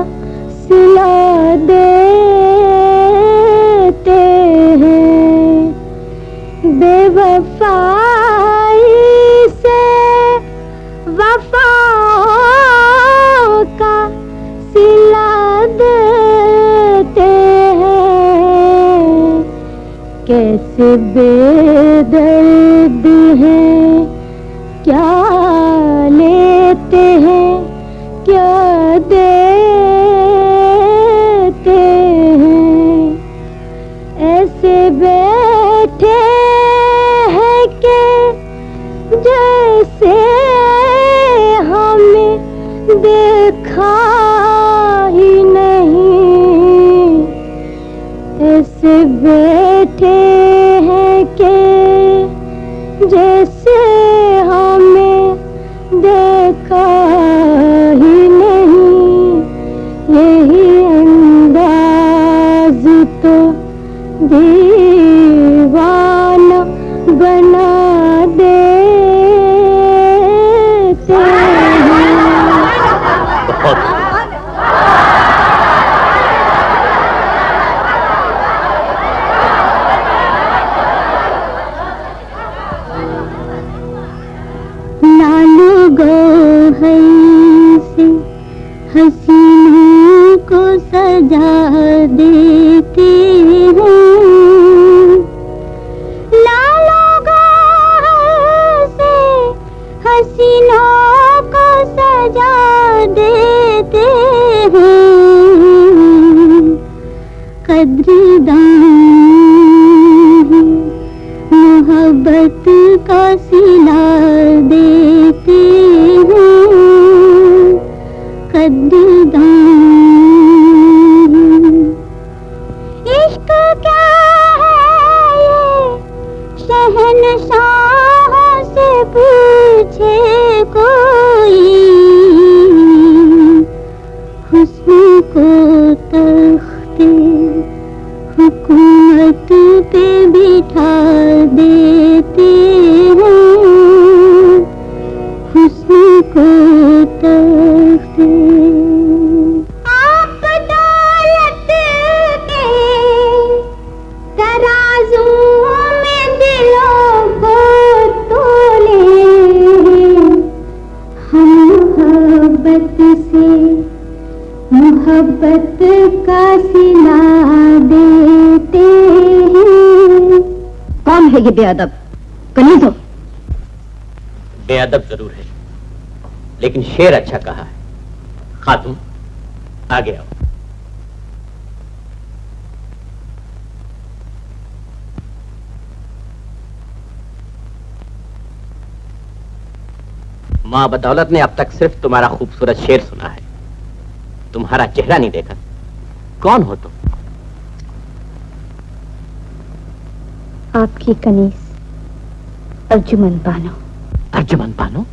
ऐसे बेदर्द हैं क्या लेते हैं क्या देते हैं, ऐसे बैठे हैं कि जैसे हमें देखा ही नहीं, ऐसे बैठे हैं कि जैसे हमें देखा ही नहीं, यही अंदाज तो दीवाना बना देते हैं। लालू गौहर से हसीनों को सजा देते हैं, लालू गौहर से हसीनों को सजा देते हैं, कद्रदान मोहब्बत का सिला देते हैं, कद्रदान। इश्क क्या है ये शहंशाहों से पूछे कोई, हुस्न को तख्ते हुकूमत पे बिठा देते हैं, हुस्न को तख्ते। आप दौलत के तराजू में दिलों को तोले, हम मोहब्बत से मोहब्बत का सिला देते हैं। कौन है ये बेअदब? कनीज हो? बेअदब जरूर है, लेकिन शेर अच्छा कहा है। खातून आगे आओ। माँ बदौलत ने अब तक सिर्फ तुम्हारा खूबसूरत शेर सुना है, तुम्हारा चेहरा नहीं देखा। कौन हो तुम? आपकी कनीज अर्जुमन बानो। अर्जुमन बानो?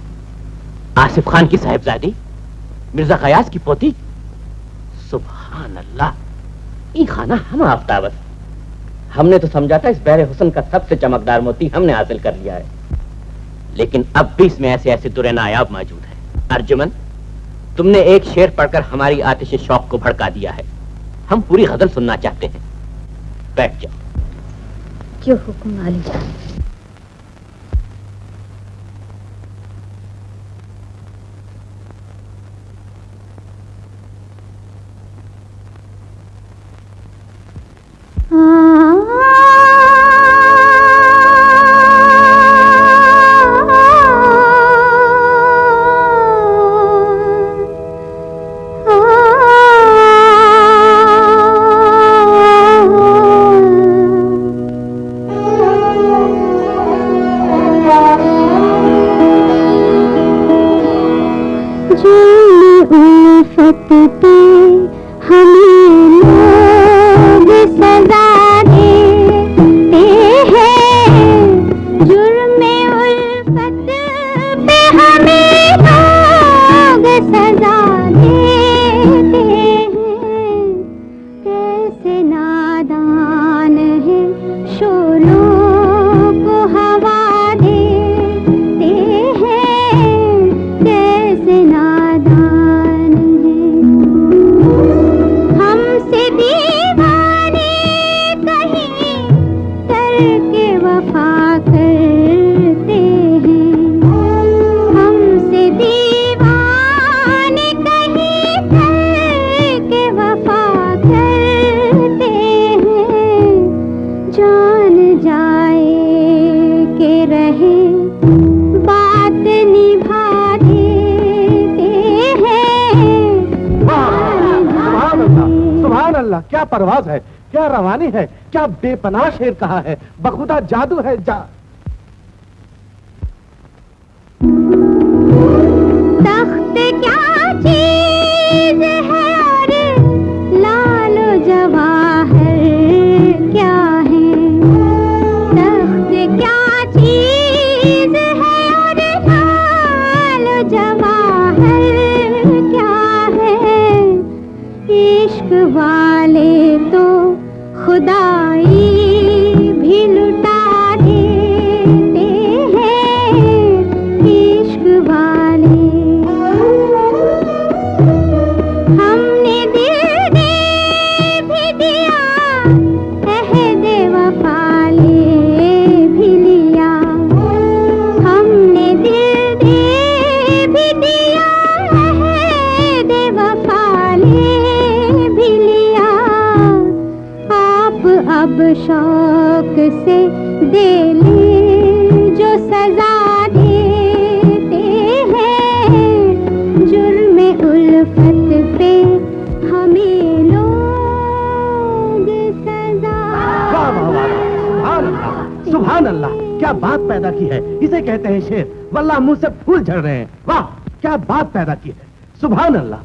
आसिफ खान की साहिबजादी, मिर्जा गयास की पोती? सुभान अल्लाह, ये खाना हम आफ्ताबत। हमने तो समझा था इस बहरे हुस्न का सबसे चमकदार मोती हमने हासिल कर लिया है, लेकिन अब भी इसमें ऐसे ऐसे दुरे नायाब मौजूद है। अर्जुमन, तुमने एक शेर पढ़कर हमारी आतिश शौक को भड़का दिया है। हम पूरी गजल सुनना चाहते हैं। बैठ जाओ। जो हुक्म आली जान। अल्लाह, क्या परवाज है, क्या रवानी है, क्या बेपनाह शेर कहा है, बखुदा जादू है तख्त क्या चीज है और लालो जवाहर क्या है। तख्त क्या चीज है और लालो जवाहर क्या है। इश्क वाले तो खुदाई भी लुटा देते हैं। इश्क वाले हमने दिल दे भी दिया, अहद वफा ले भी लिया। हमने दिल दे भी दिया, अहद वफा ले भी लिया। आप अब शौक से दे ले जो सजा देते हैं। जुर्म उल्फत पे हमें लोग सजा। सुभान अल्लाह, क्या बात पैदा की है, इसे कहते हैं शेर। वल्लाह मुंह से फूल झड़ रहे हैं। वाह, क्या बात पैदा की है, सुभान अल्लाह।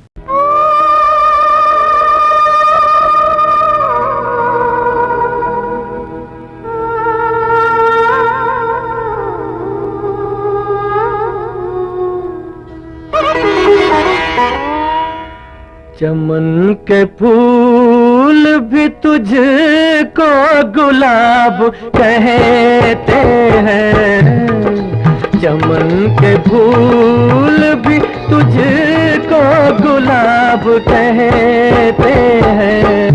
चमन के फूल भी तुझको गुलाब कहते हैं। चमन के फूल भी तुझको गुलाब कहते हैं।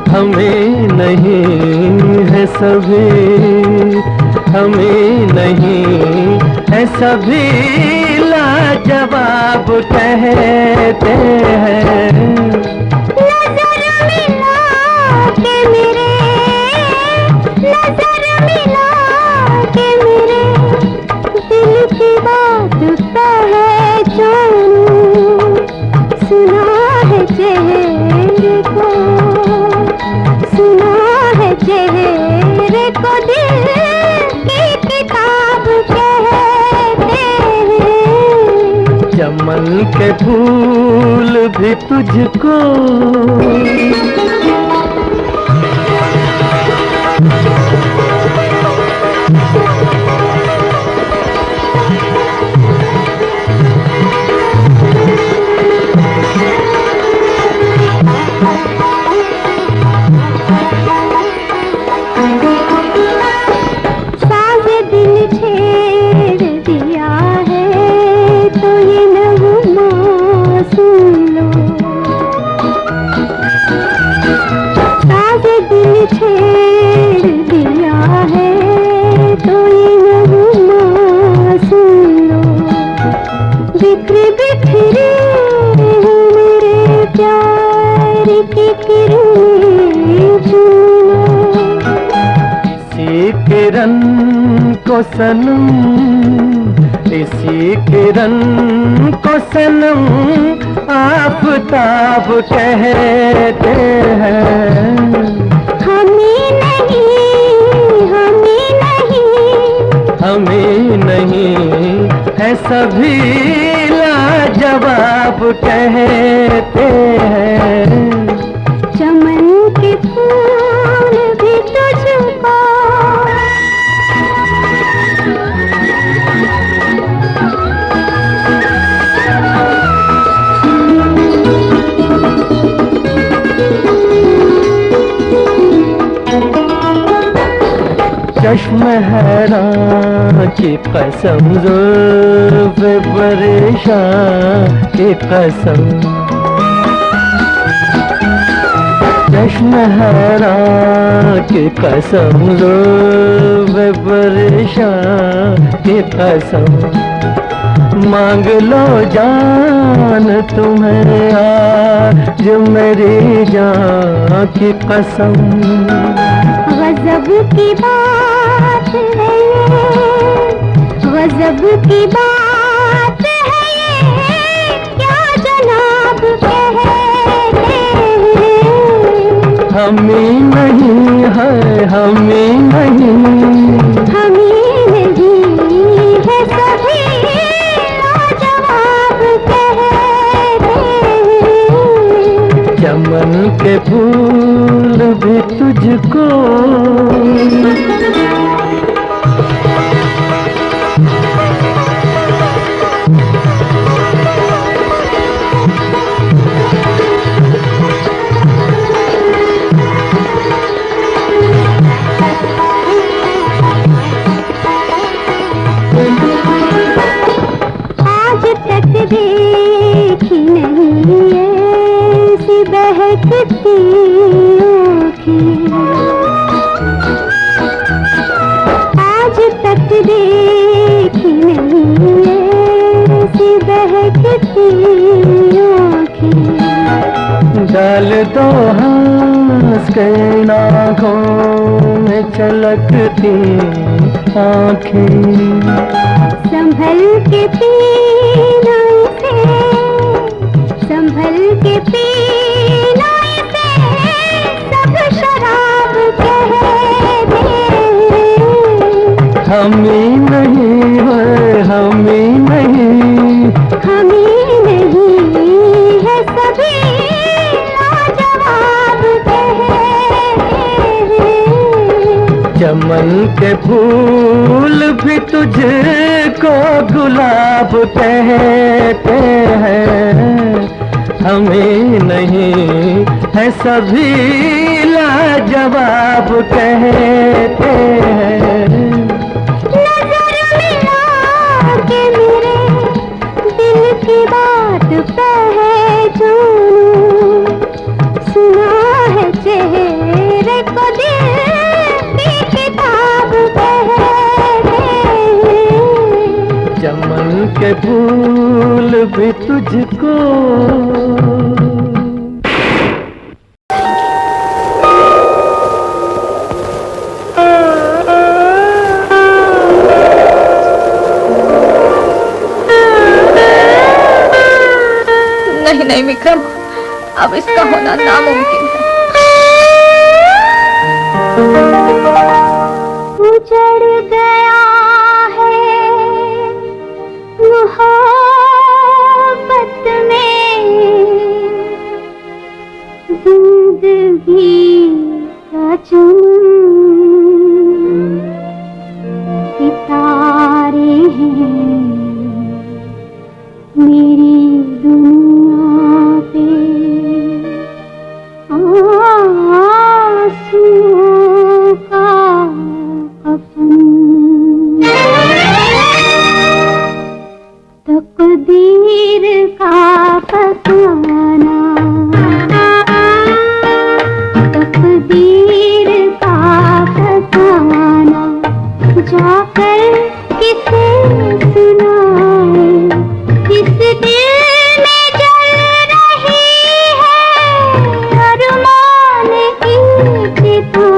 हमें नहीं है सभी, हमें नहीं है सभी लाजवाब कहते हैं। नजर मिला के मेरे, नजर मिला के मेरे दिल की बात पहचानूं। सुना है चेहरे को, सुना है चेहरे को दिल की किताब कहते हैं। चमन के फूल भी तुझको साज़े दिल छेड़ दिया है तो ये नगमा सुन लो। साज़े दिल छेड़ दिया है तो ये नगमा सुन लो। बिखरे बिखरे मेरे प्यार की किरणें चुनो। इसी किरण को सनम, इसी किरण को सनम आफताब कहते हैं। हमें नहीं, हमें नहीं, हमें नहीं है सभी लाजवाब कहते हैं। चमन के फूल भी तुझको चश्म हैरान की कसम, ज़ुल्फ़ परेशान की कसम। चश्म हैरान की कसम, ज़ुल्फ़ परेशान की कसम। मांग लो जान तुम्हें आज मेरी जान की कसम। गज़ब की बात है ये, गज़ब की बात है ये, क्या जनाब कहते हैं। हम ही नहीं है, हम ही नहीं, हम ही नहीं है सभी लाजवाब कहते हैं। चमन के फूल भी तुझको आज तक देखी नहीं ऐसी बहकती आँखें, आज तक देखी नहीं ऐसी बहकती आँखें। डाल दो हंस के आँखों में छलकती आँखें, संभल के पीना इसे, संभल के पीना इसे, सब शराब कहते हैं। हम ही नहीं है, हम ही नहीं, हम ही नहीं है सभी लाजवाब कहते हैं। चमन के फूल भी तुझको गुलाब कहते हैं। हमें नहीं है सभी लाजवाब कहते हैं। नजर मिला के मेरे दिल की बात पहचानूं, सुना है चेहरे को दिल की किताब कहते हैं। चमन के फूल भी तुझको नहीं नहीं विक्रम, अब इसका होना नामुमकिन है। उजड़ गया है मोहब्बत में जिंदगी का चमन, सितारे हैं मेरी दुनिया पे, आंसुओं का कफन। तकदीर का फसाना, तकदीर का फसाना, जाकर किसे सुनाए, इस दिल में जल रही है अरमान की चिता।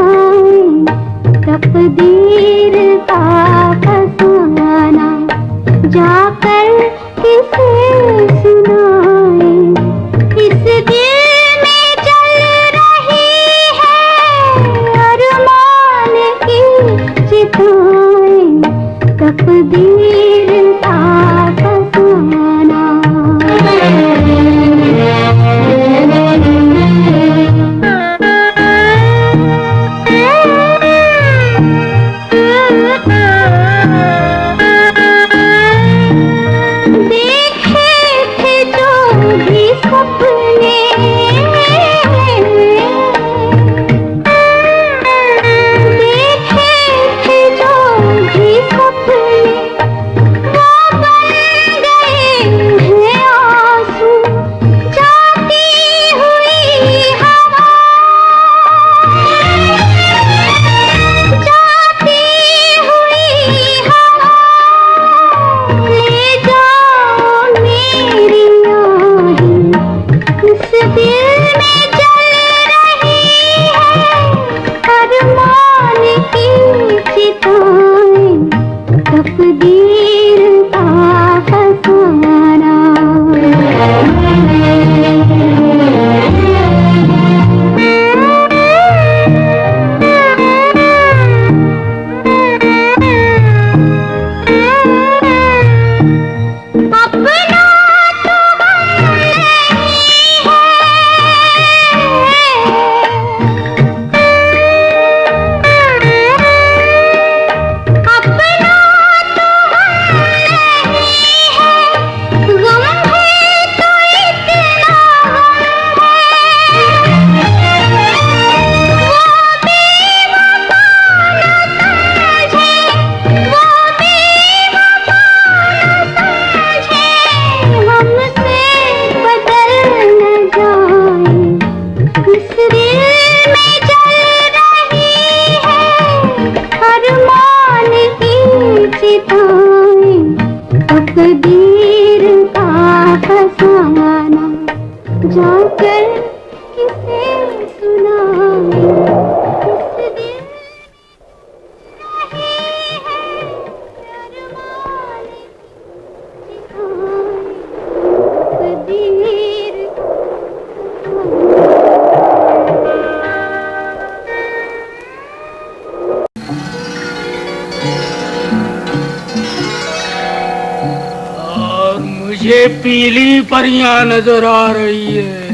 मुझे पीली परियां नजर आ रही है।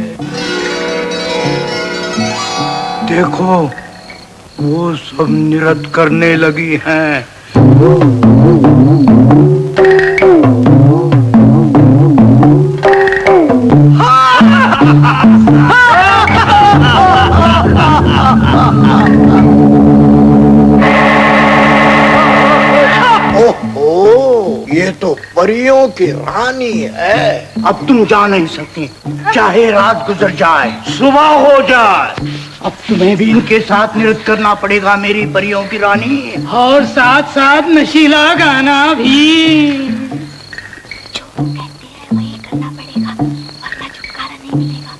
देखो, वो सब नृत्य करने लगी हैं। ये तो परियों की रानी है। अब तुम जा नहीं सकती, चाहे रात गुजर जाए, सुबह हो जाए, अब तुम्हें भी इनके साथ नृत्य करना पड़ेगा मेरी परियों की रानी। और साथ साथ नशीला गाना भी। जो कहते हैं वही करना पड़ेगा, वरना छुटकारा नहीं मिलेगा।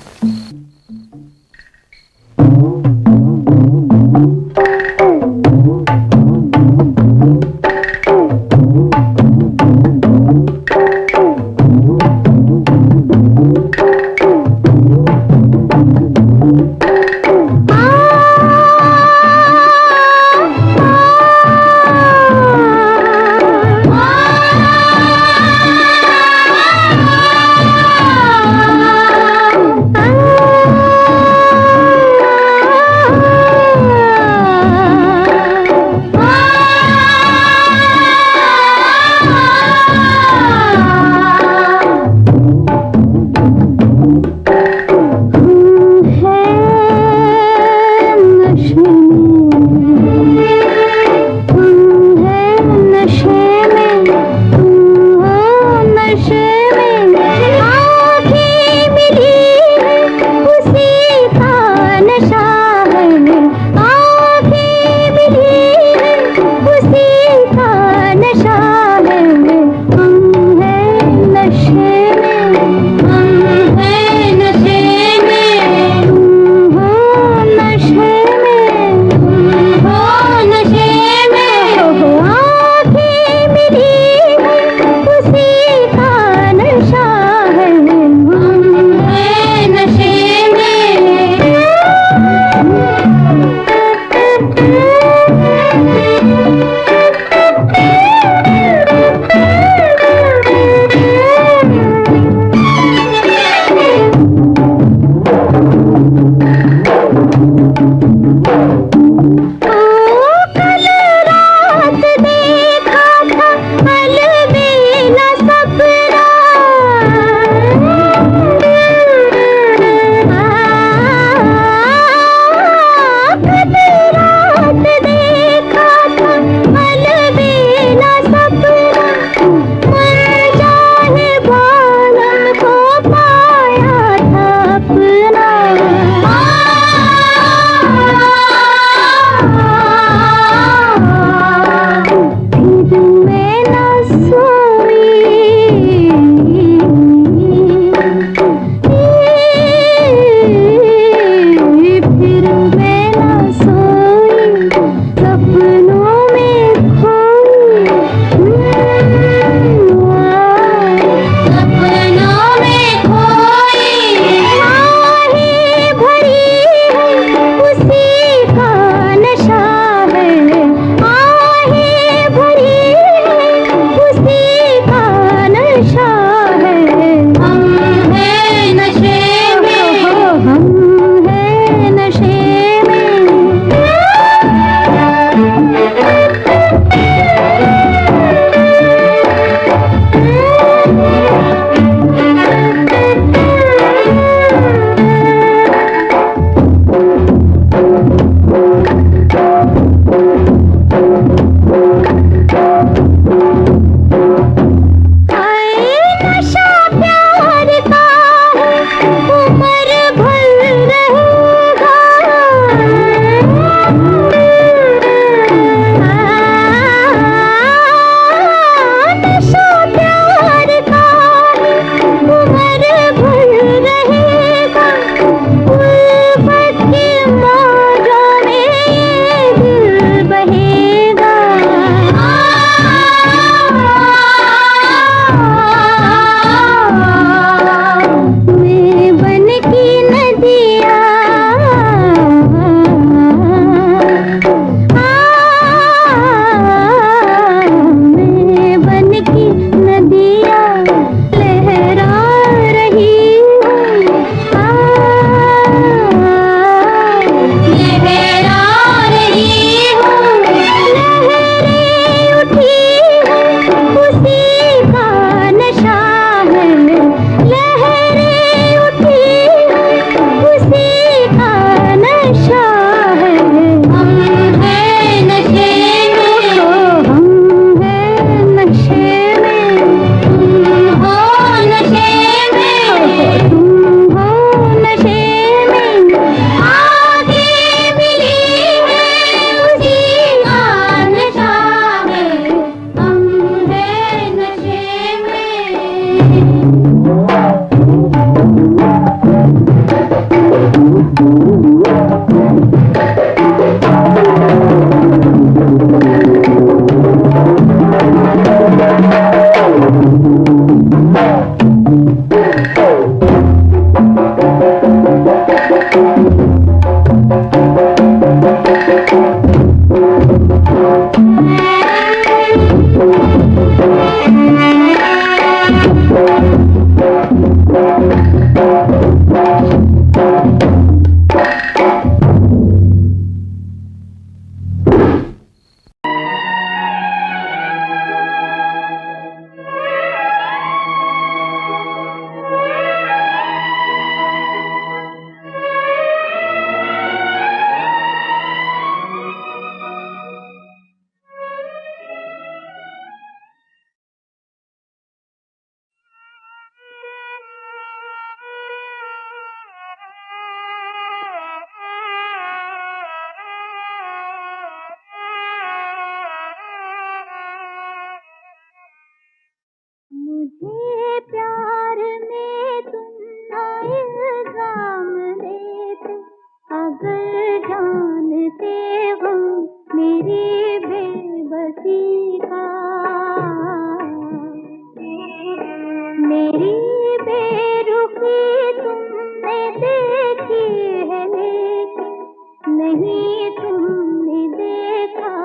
नहीं तुमने देखा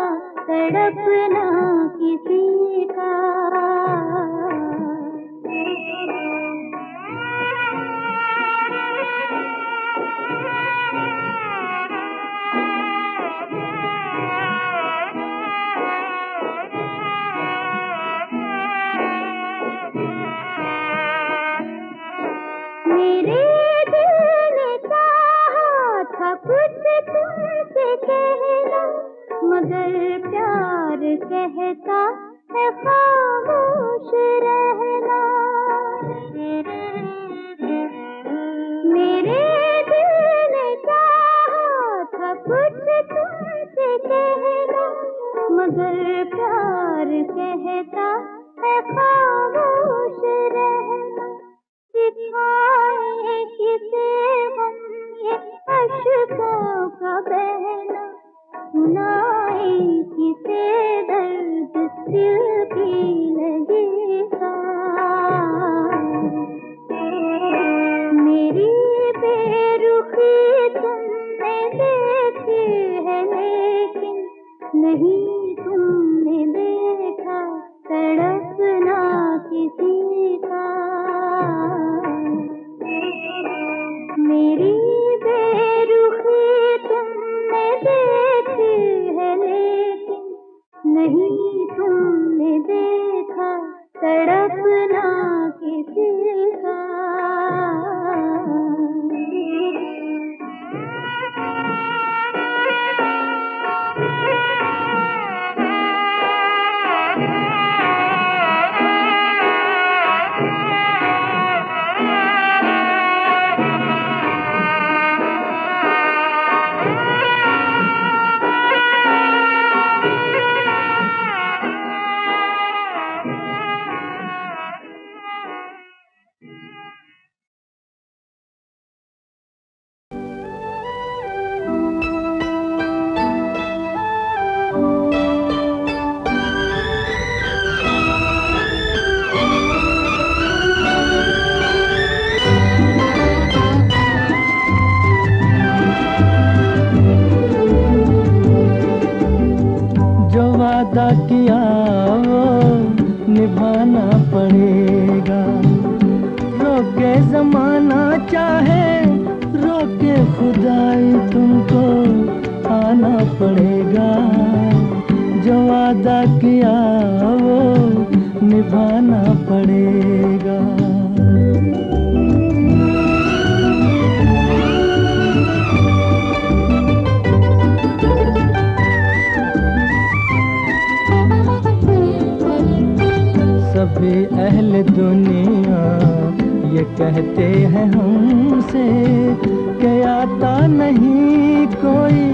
तड़पना किसी का। मेरे दिल ने चाहा था कुछ तुमसे कहना, मगर प्यार कहता है खामोश रहना। मेरे दिल ने चाहा था कुछ तुमसे कहना, मगर प्यार कहता है खामोश रहना। सिखाए किसे हम ये अश्कों का बहना, सुनाए किसे दर्द दिल की लगेगा। मेरी बेरुखी तुमने देखी है लेकिन नहीं तुमने देखा तड़पना किसी का। मेरी बेरुखी तुमने देखी है लेकिन नहीं तुमने देखा तड़पना किसी का। वादा किया वो निभाना पड़ेगा, रोके जमाना चाहे रोके खुदाई तुमको आना पड़ेगा। जो वादा किया वो निभाना पड़ेगा। सभी अहले दुनिया ये कहते हैं हमसे कि आता नहीं कोई